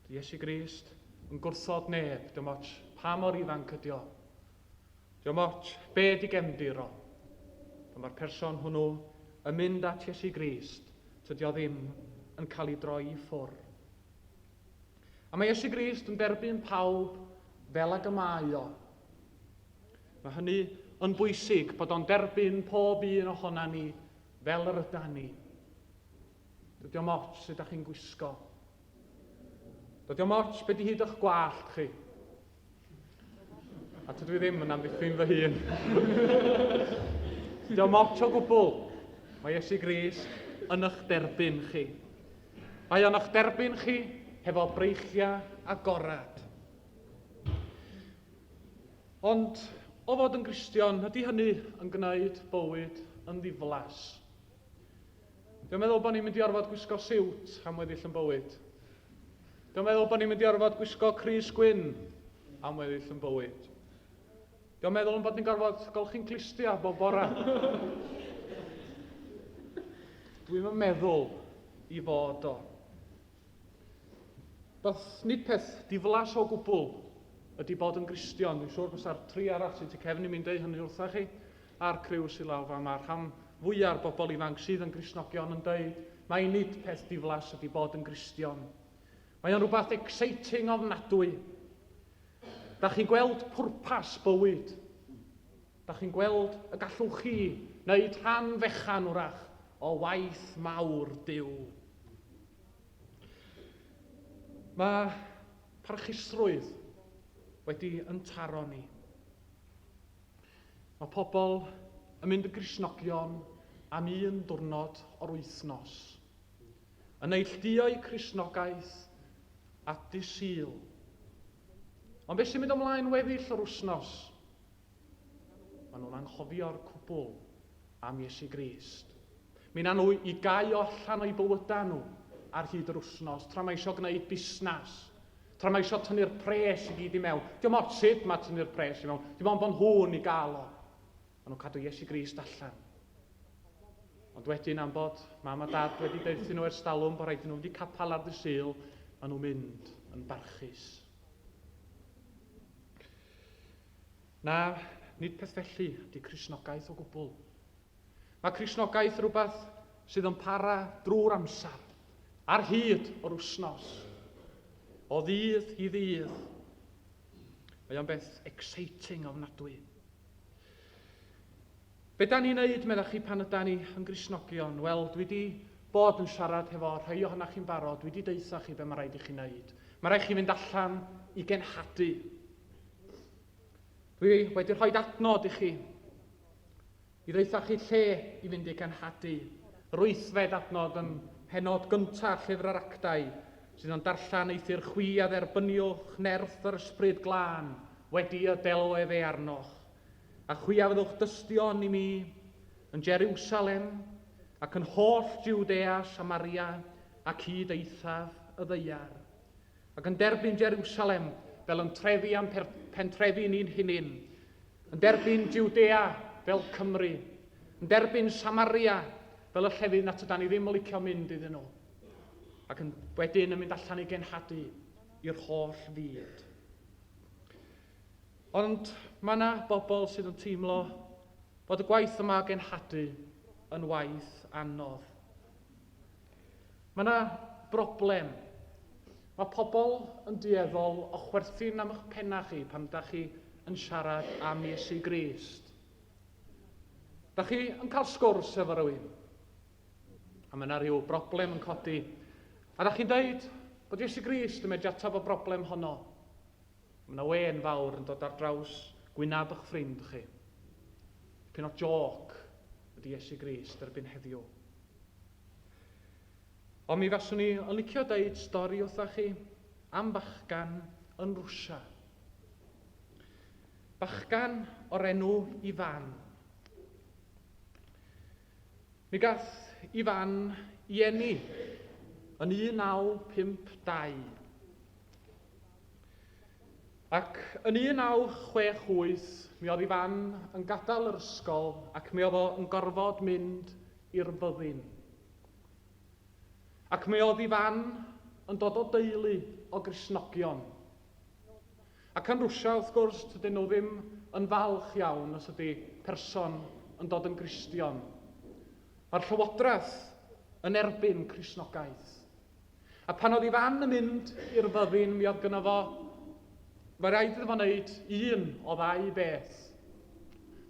Dy Iesu Grist yn gwrthod neb, dim ots pa mor ifanc ydi o. Dim ots be di gefndir o. Mae'r person hwnnw yn mynd at Iesu Grist, tydi o ddim yn cael ei droi i ffwrdd. A mae Iesu Grist yn derbyn pawb fel ag y mae o. Mae hynny yn bwysig bod o'n derbyn pob un ohona ni fel yr ydan ni. Dydy o'm ots sut ydych chi'n gwisgo. Dydy o'm ots be di hyd eich gwallt chi. A dydw i ddim yn amddiffyn fy hun. Dydy o'm ots o gwbl. Mae Iesu Grist yn eich derbyn chi. Mae o'n eich derbyn chi hefo breichiau agorad. Ond o fod yn Gristion, ydy hynny yn gwneud bywyd yn ddiflas. Dwi'n meddwl bod ni'n mynd i orfod gwisgo siwt am weddill yn bywyd. Dwi'n meddwl bod ni'n mynd i orfod gwisgo crys gwyn am weddill yn bywyd. Dwi'n meddwl bod ni'n gorfod golchi'n clistia bob bora. Dwi'n meddwl i fod o. Doedd nid peth diflas o gwbl ydy bod yn Gristion. Dwi'n siŵr bod ar tri arall sydd wedi cefn i mi'n deud hynny wrthach chi a'r criw sy'n law fa. Mae'r rhan fwyaf bobl ifanc sydd yn Gristnogion yn dweud mae nid peth diflas ydy bod yn Gristion. Mae o'n rhywbeth exciting ofnadwy. Da chi'n gweld pwrpas bywyd. Da chi'n gweld y gallwch chi wneud rhan fechan wrach o waith mawr Duw. Mae parchusrwydd wedi yn taro ni. Mae pobl yn mynd y Gristnogion am un diwrnod o'r wythnos. Yn neilltuo'u Cristnogaeth at dydd Sul. Ond beth sy'n mynd ymlaen weddill yr wythnos? Maen nhw'n anghofio'r cwbl am Iesu Grist. Mi na nhw i gau allan o'i bywydau nhw ar hyd yr wythnos, tra mae eisiau gwneud busnes, tra mae eisiau tynnu'r pres i gyd i mewn. Dim ots sut mae tynnu'r pres i mewn, dim ond bod nhw'n i gael o. Maen nhw'n cadw Iesu Grist allan. Ond wedyn am bod mam a dad wedi deuthyn nhw ers talwm bod rhaid i nhw wedi capel ar dydd Sul, maen nhw'n mynd yn barchus. Na, nid peth felly ydy Cristnogaeth o gwbl. Mae Cristnogaeth rhywbeth sydd yn para drwy'r amser, ar hyd o'r wythnos, o ddydd i ddydd. Mae o'n beth exciting ofnadwy. Be da ni'n neud, meddach chi, pan ydyn ni yn Gristnogion? Wel, dwi wedi bod yn siarad hefo rhai ohonoch chi'n barod, dwi wedi deitha chi be mae rhaid i chi wneud. Mae rhaid chi fynd allan i genhadu. Dwi wedi rhoi adnod i chi, i ddeitha chi lle i fynd i genhadu. Yr wythfed adnod yn penod gyntaf llyfr yr Actau, sydd yn darllen eithyr chwi a dderbyniwch nerth yr ysbryd glân wedi y delwedd ei arnoch. A chwiafyddwch dystion i mi yn Jerusalem ac yn holl Jwdea, Samaria ac hyd eithaf y ddeiar. Ac yn derbyn Jerusalem fel yn trefi am pentrefi ni'n hunin. Yn derbyn Jwdea fel Cymru. Yn derbyn Samaria fel y llefydd nad ydyn ni ddim yn licio mynd iddyn nhw. Ac wedyn yn mynd allan i genhadu i'r holl fyd. Ond mae yna bobl sydd yn teimlo bod y gwaith yma genhadu yn waith anodd. Mae yna broblem. Mae pobl yn dueddol o chwerthin am eich pennau chi pan ydych chi yn siarad am Iesu Grist. Ydych chi yn cael sgwrs efo rywun. A mae yna rhyw broblem yn codi. A ydych chi'n dweud bod Iesu Grist yn medru ateb o broblem honno. Mae yna wen fawr yn dod ar draws gwynab eich ffrind chi. Pyn o joc ydy Iesu Grist erbyn heddiw. Ond mi faswn ni yn licio deud stori wrthach chi am bachgan yn Rwsia. Bachgan o'r enw Ifan. Mi gath Ifan i eni yn 1952. Ac yn 1968, mi oedd Ifan yn gadael yr ysgol ac mi oedd o yn gorfod mynd i'r byddin. Ac mi oedd Ifan yn dod o deulu o Gristnogion. Ac yn Rwsia, wrth gwrs, dydyn nhw ddim yn falch iawn os ydy person yn dod yn Gristion. Mae'r llywodraeth yn erbyn Cristnogaeth. A pan oedd Ifan yn mynd i'r fyddin, mi oedd gynno fo, mae rhaid iddo fo wneud un o ddau beth.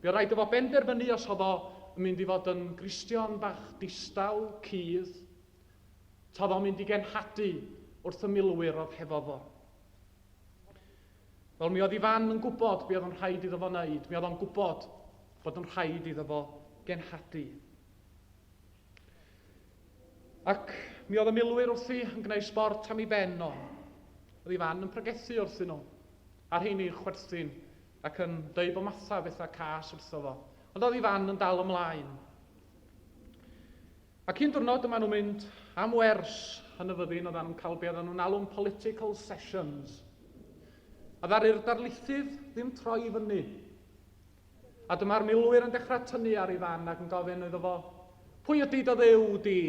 Mi oedd rhaid iddo fo benderfynu os oedd o yn mynd i fod yn Gristion bach distaw, cudd, ta oedd o'n mynd i genhadu wrth y milwyr oedd hefo fo. Wel, mi oedd Ifan yn gwybod be oedd yn rhaid iddo fo wneud. Mi oedd o'n gwybod bod yn rhaid iddo fo genhadu. Ac mi oedd y milwyr wrthi yn gwneud sbort am ei ben o. Oedd Ifan yn pregethu wrthyn nhw. Ar hyn i'r chwerthin ac yn dweud bod matha fatha cas wrtho fo. Ond oedd Ifan yn dal ymlaen. Ac un diwrnod yma nhw'n mynd am wers yn y fyddin, oedd nhw'n cael be oedd nhw'n alw'n political sessions. A ddaru'r darlithydd ddim troi i fyny. A dyma'r milwyr yn dechrau tynnu ar Ifan ac yn gofyn iddo fo, pwy ydy dy ddew di?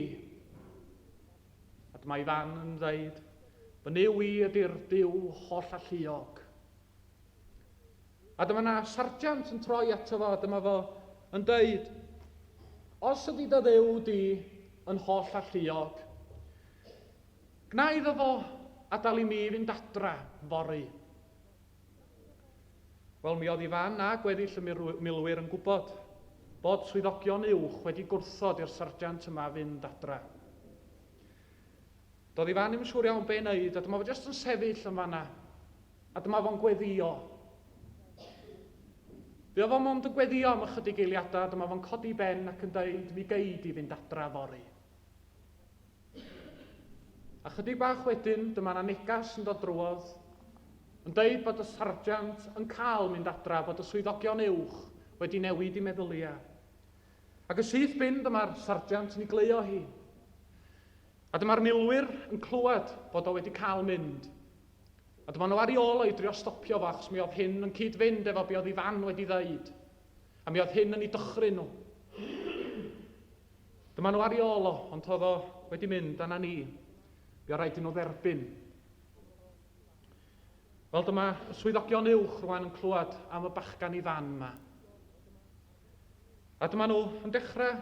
A dyma Ifan yn dweud, fy Nuw i ydy'r Duw holl alluog. A dyma na sarjant yn troi ato fo, dyma fo yn dweud, os ydy dy ddew di yn holl alluog, gna iddo fo adael i mi fynd adra fori. Wel, mi oedd Ifan a gweddill y milwyr yn gwybod bod swyddogion uwch wedi gwrthod i'r sarjant yma fynd adra. Doedd Ifan ddim yn siŵr iawn be wneud, a dyma fo jyst yn sefyll yn fanna, a dyma fo'n gweddio. Fe oedd o'n mond yn gweddio am ychydig eiliadau, dyma fo'n codi ben ac yn dweud, mi geid i fynd adra fori. A chydig bach wedyn, dyma na negas yn dod drwodd, yn dweud bod y sarjant yn cael mynd adra, bod y swyddogion uwch wedi newid i meddyliau. Ac y syth bin, dyma'r sarjant yn ei gleo hi. A dyma'r milwyr yn clywed bod o wedi cael mynd. A dyma nhw ar ei ôl o'i drio stopio fo, achos mi oedd hyn yn cyd-fynd efo be oedd Ifan wedi ddeud. A mi oedd hyn yn ei dychryn nhw. Dyma nhw ar ei ôl o, ond oedd o wedi mynd, a na ni. Mi oedd rhaid i nhw dderbyn. Wel, dyma y swyddogion uwch rwan yn clywed am y bachgan Ifan yma. A dyma nhw yn dechrau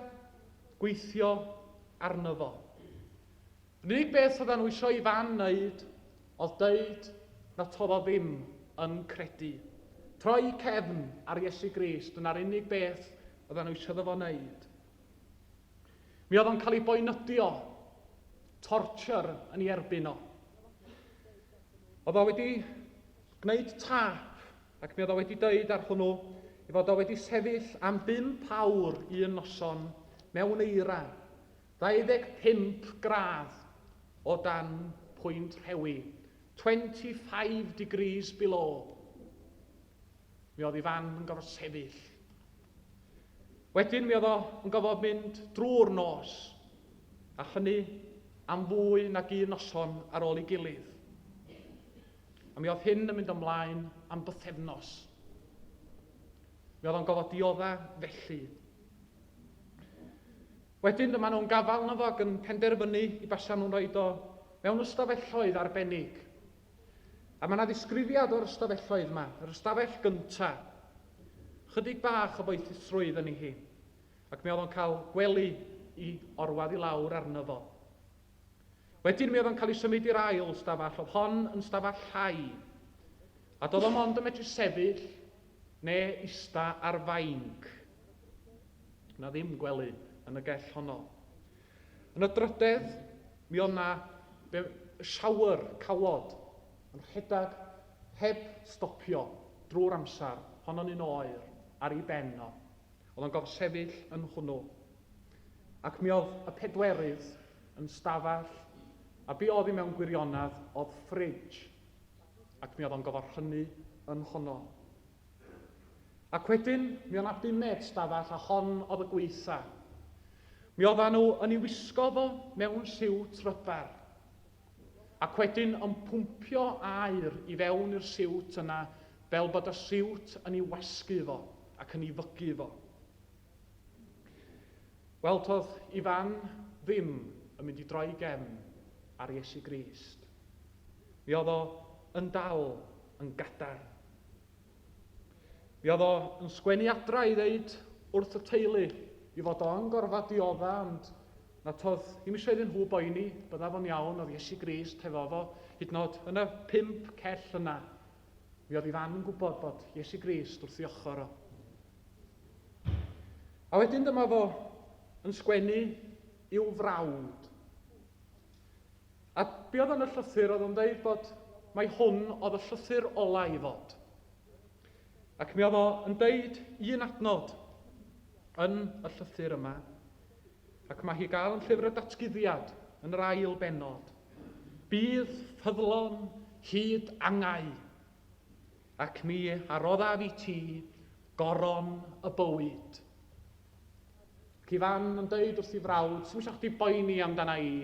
gweithio arno fo. Yr unig beth oedden nhw eisiau Ifan wneud oedd dweud na todd o ddim yn credu. Troi cefn ar Iesu Grist, dyna'r unig beth oedden nhw eisiau fo wneud. Mi oedd o'n cael ei boenydio, torture yn ei erbyn o. Oedd o wedi gwneud tap, ac mi oedd o wedi dweud ar hwnnw ei fod o wedi sefyll am 5 awr un noson mewn eira, 25 gradd o dan pwynt rhewi, 25 degrees below. Mi oedd Ifan yn gorfod sefyll. Wedyn mi oedd o yn gorfod mynd drwy'r nos, a hynny am fwy nag un noson ar ôl ei gilydd. A mi oedd hyn yn mynd ymlaen am bythefnos. Mi oedd o'n gofod diodda felly. Wedyn dyma nhw'n gafal na fo ac yn penderfynu i basa nhw'n rhoid o mewn ystafelloedd arbennig. A mae yna ddisgrifiad o'r ystafelloedd yma, yr ystafell gyntaf. Chydig bach o boethisrwydd yn ei hi. Ac mi oedd o'n cael gwely i orwad i lawr arno fo. Wedyn mi oedd o'n cael ei symud i'r ail stafell, oedd hon yn stafell llai. A doedd o mond yn medru sefyll neu ista ar fainc. Na ddim gwely yn y gell honno. Yn y drydydd, mi oedd na siawr cawod yn rhedag heb stopio drwy'r amser, honno'n un oer, ar ei ben o. Oedd o'n gofod sefyll yn hwnnw. Ac mi oedd y pedwerydd yn stafell, a be oedd i mewn gwirionadd oedd ffridge, ac mi oedd o'n gofod hynny yn honno. Ac wedyn, mi oedd na 5 stafell, a hon oedd y gweitha. Mi oedd nhw yn ei wisgo fo mewn siwt rybar, ac wedyn yn pwmpio aer i fewn i'r siwt yna, fel bod y siwt yn ei wasgu fo ac yn ei fygu fo. Wel, toedd Ifan ddim yn mynd i droi gefn ar Iesu Grist. Mi oedd o yn dal yn gadar. Mi oedd o yn sgwennu adra i ddeud wrth y teulu i fod o'n gorfod diodda, ond na todd ddim eisiau iddyn nhw boeni, bydda fo'n iawn, oedd Iesu Grist hefo fo, hyd yn oed yn y 5 cell yna. Mi oedd Ifan yn gwybod bod Iesu Grist wrth ei ochr o. A wedyn dyma fo yn sgwennu i'w frawd. A be oedd yn y llythyr, oedd yn dweud bod mai hwn oedd y llythyr ola i fod. Ac mi oedd o yn dweud un adnod yn y llythyr yma, ac mae hi gael yn llyfr y datguddiad yn yr ail bennod. Bydd ffyddlon hyd angau, ac mi aroddaf i ti goron y bywyd. Ac Ifan yn dweud wrth ei frawd, sy'n eisiau chdi boeni amdana i,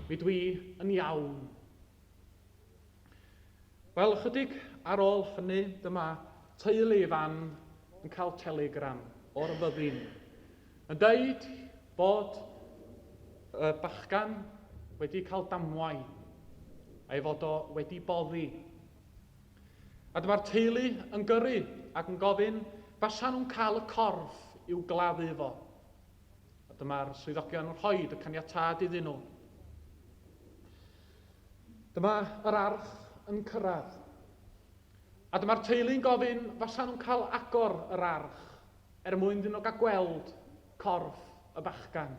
mi dwi yn iawn. Wel, chydig ar ôl hynny, dyma teulu Ifan yn cael telegram o'r fyddin, yn dweud bod y bachgan wedi cael damwain, a'i fod o wedi boddi. A dyma'r teulu yn gyrru ac yn gofyn fasa nhw'n cael y corff i'w gladdu fo. A dyma'r swyddogion yn rhoi y caniatâd iddyn nhw. Dyma yr arch yn cyrraedd. A dyma'r teulu'n gofyn fasa nhw'n cael agor yr arch mwyn iddyn nhw gael gweld corff y bachgan.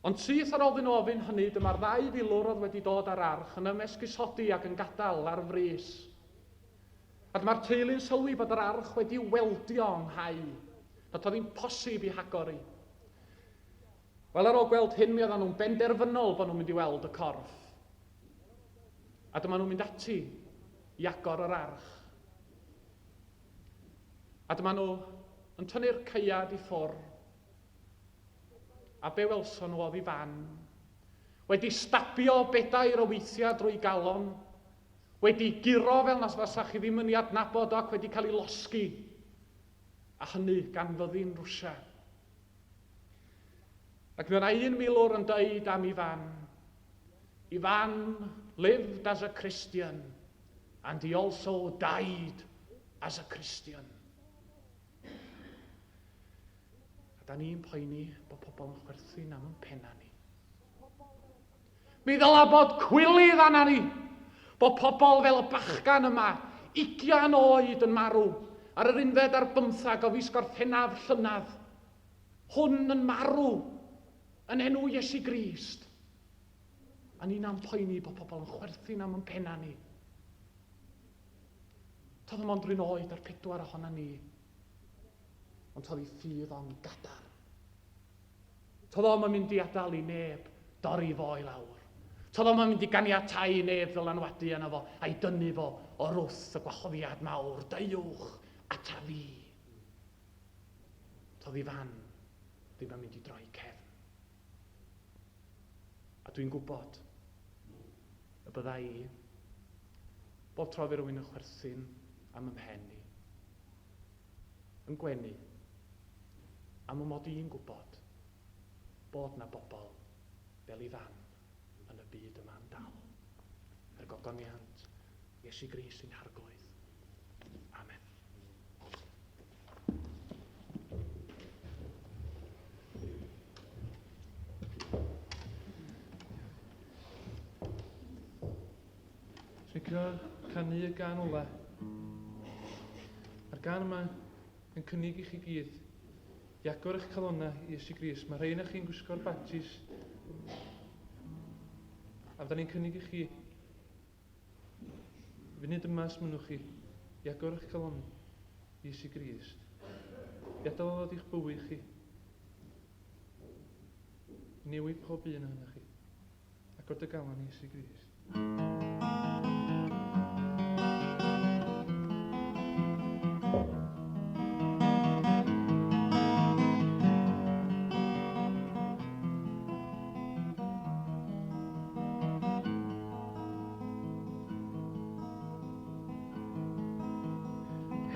Ond syth ar ôl iddyn nhw ofyn hynny, dyma'r 2 filwr oedd wedi dod ar arch yn ymesgusodi ac yn gadael ar frys. A dyma'r teulu'n sylwi bod yr arch wedi weldio yng nghau, nad oedd hi'n posib i hagor i. Wel, ar ôl gweld hyn, mi oedden nhw'n benderfynol bod nhw'n mynd i weld y corff. A dyma nhw'n mynd ati i agor yr arch. A dyma nhw yn tynnu'r caead i ffwrdd. A be welson nhw oedd Ifan, wedi stabio bedair o weithiau drwy galon, wedi giro fel nas fasa chi ddim yn ei adnabod ac wedi cael ei losgi, a hynny gan fyddin Rwsia. Ac mae yna 1 milwr yn dweud am Ifan, Ifan lived as a Christian, and he also died as a Christian. Da ni'n poeni bod pobl yn chwerthu'n am yn penna ni. Mi ddyla bod cwilydd anna ni, bod pobl fel y bachgan yma, 20 oed yn marw, ar yr 11 ar 15 o fis Gorffennaf llynadd. Hwn yn marw yn enw Iesu Grist. A ni'n am poeni bod pobl yn chwerthu'n am yn penna ni. Todd ym ond 1 oed ar 4 ohona ni, ond todd ei ffydd o'n gadar. Todd o'm yn mynd i adael i neb dorri fo i lawr. Todd o'm yn mynd i ganiatáu i neb ddylanwadu yna fo, a'i dynnu fo o wrth y gwahoddiad mawr, deuwch ata fi. Todd Ifan ddim yn mynd i droi cefn. A dwi'n gwybod y bydda i, bob tro fe rywun yn chwerthu'n am ymhen ni, yn gwenu, am y mod i'n gwybod bod na bobl fel Ifan yn y byd yma yn dal. Er gogoniant Iesu Grist sy'n harglwydd. Amen. Rwy'n canu y gan ola. A'r gan yma yn cynnig i chi gyd i agor eich calonna i Iesu Grist. Mae rhain o'ch chi'n gwisgo'r badges. A fydda ni'n cynnig i chi funud yma smynwch chi i agor eich calon i Iesu Grist. I adael oedd i'ch bywyd chi. I newid pob un yna chi. Agor dy galon i Iesu Grist.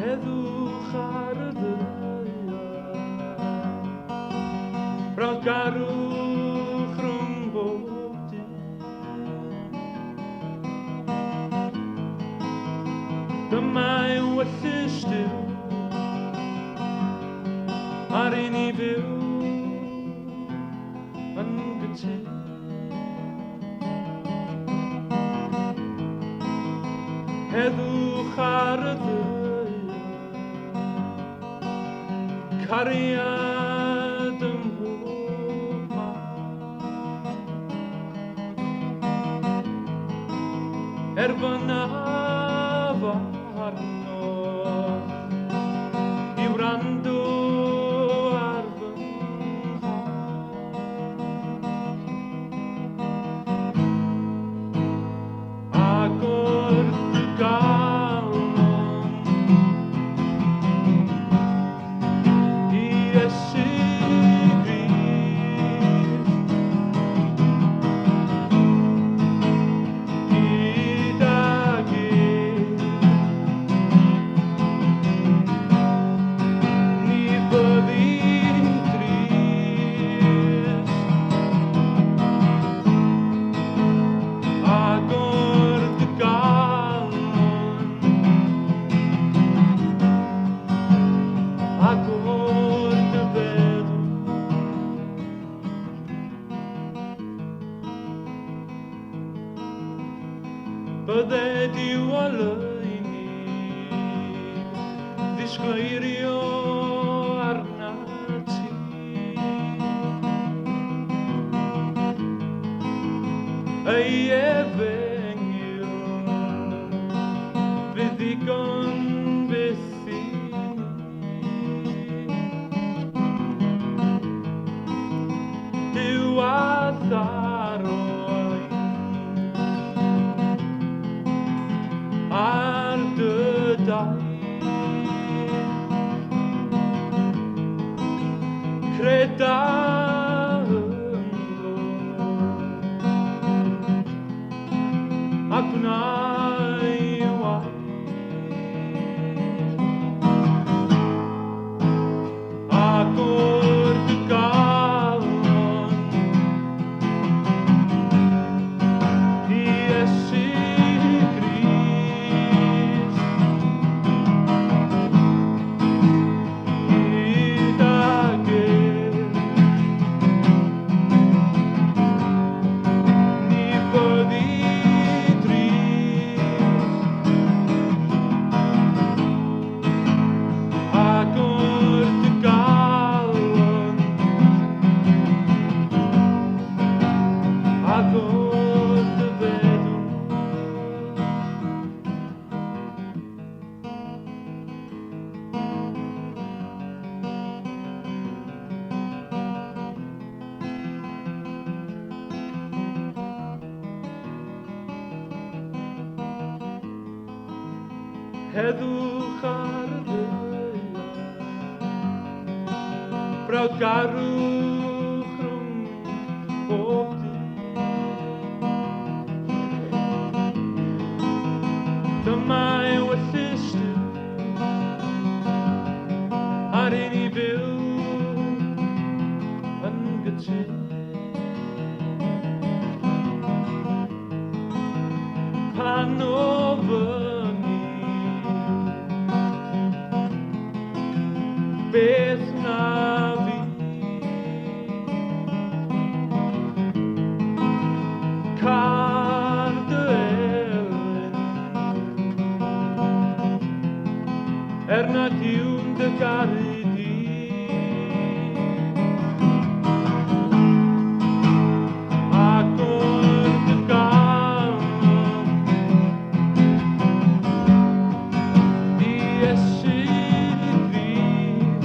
Heddwch ar y ddaear, brod garw Dyma yw wyllys diw ar un I fyw yn gytyn. Heddwch ar y ddwy cariad ym mhob man fy arno I wrando ar fy ac o'r galon I Iesu Grist gydag ni byddi'n trist ac o'r dy galon ac o'r dy feddwl bydde diw olyni ddisgleirio arna ti ei efengyl fydd ddigon byth I ni Dyw a ddarwain ar dy daith creda ynglo a gnau waith ac o'r dy galon I Iesu Grist gydag ni byddi drist ac o'r dy galon ac o'r dy feddwl Heddwch ar y ddaear brawgarwch rhwng bob dydd Dyma yw wyllys diw ar un I fyw yn gytyn pan o fy beth na fi car dy elen nad yw'n dy garu di ac o'r dy galon I Iesu Grist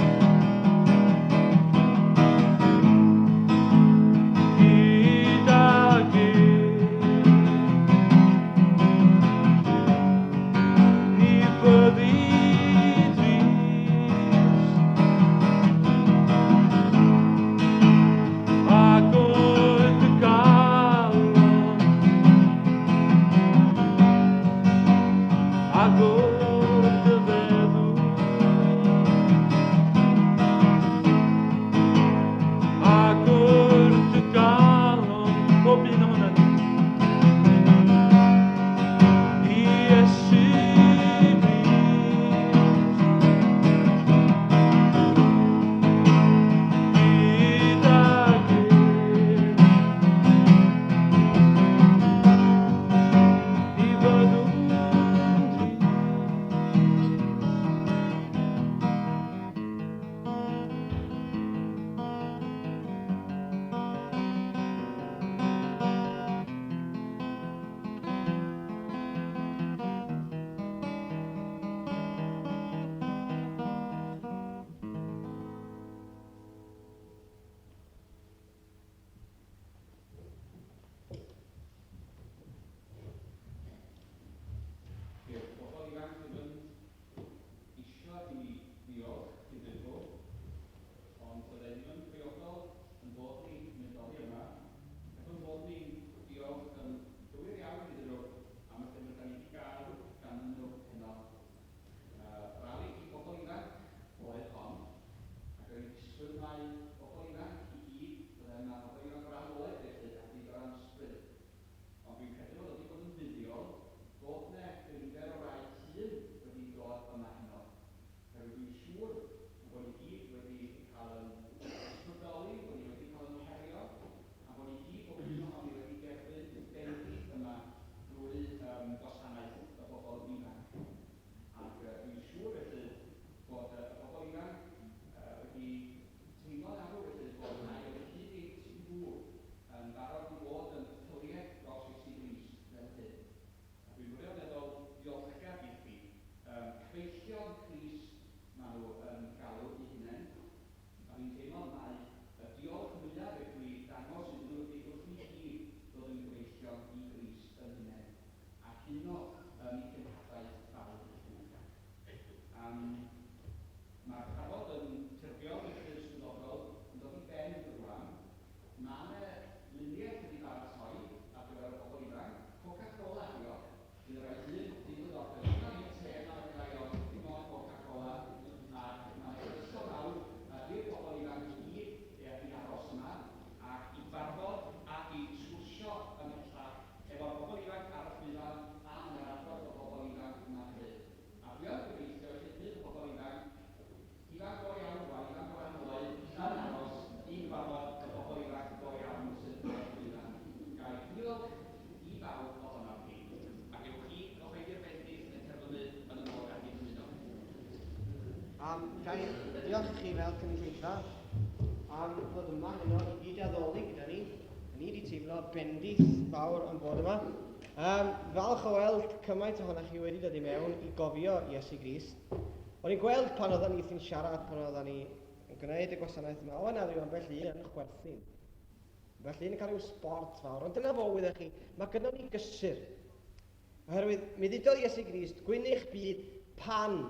Gai diolch chi fel cynulleidfa am fod yma heno i gyd addoli gyda ni. Ni wedi teimlo bendith fawr am fod yma. Falch o weld cymaint ohonoch chi wedi dod i mewn i gofio Iesu Grist. O'n i'n gweld pan oedden ni wrthi'n siarad, pan oedden ni yn gwneud y gwasanaeth yma, o yna rhyw ambell un yn chwerthin. Ambell un yn cael rhyw sport fawr, ond dyna fo wyddoch chi, mae gyda ni gysur. Oherwydd, mi ddudodd Iesu Grist, gwynnych byd pan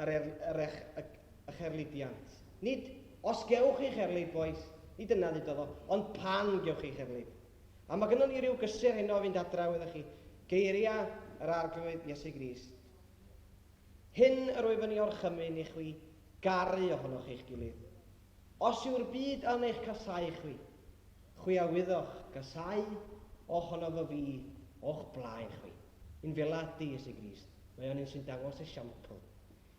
y cherlidiant. Nid os gewch chi cherlid, boes, nid dyna ddudodd o, ond pan gewch chi cherlid. A mae gyda ni ryw gysur heno fynd adra wyddoch chi, geiriau yr arglwydd Iesu Grist. Hyn yr wyfyn ni orchymyn i chwi garu ohonoch eich gilydd. Os yw'r byd yn eich casau chwi, chwi a wyddoch gasau ohono fo fi o'ch blaen chwi. Un fela di Iesu Grist. Mae o'n un sy'n dangos esiampl.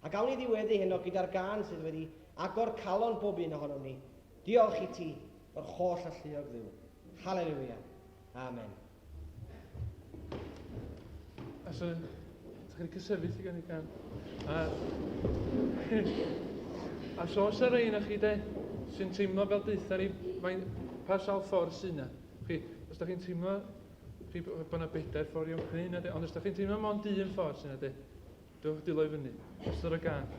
A gawn ni ddiweddu heno gyda'r gân sydd wedi agor calon bob un ohono ni. Diolch i ti, o'r holl alluog ddiw. Halleluia. Amen. A so, ydych chi'n cysylltu ti gan i gan? A so os yr ein o'ch chi de, sy'n teimlo fel deitha ni, pa sawl ffordd sy'n yna? Os ydych chi'n teimlo bod yna bedair ffordd i'w creu yna de, ond os ydych chi'n teimlo mond un ffordd sy'n yna de, dewch dilo i fyny, os yr y gan.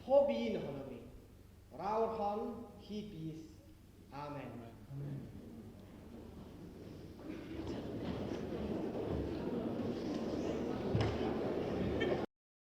Pob un ohono ni, o'r awr hon, hyd bydd. Amen. Amen.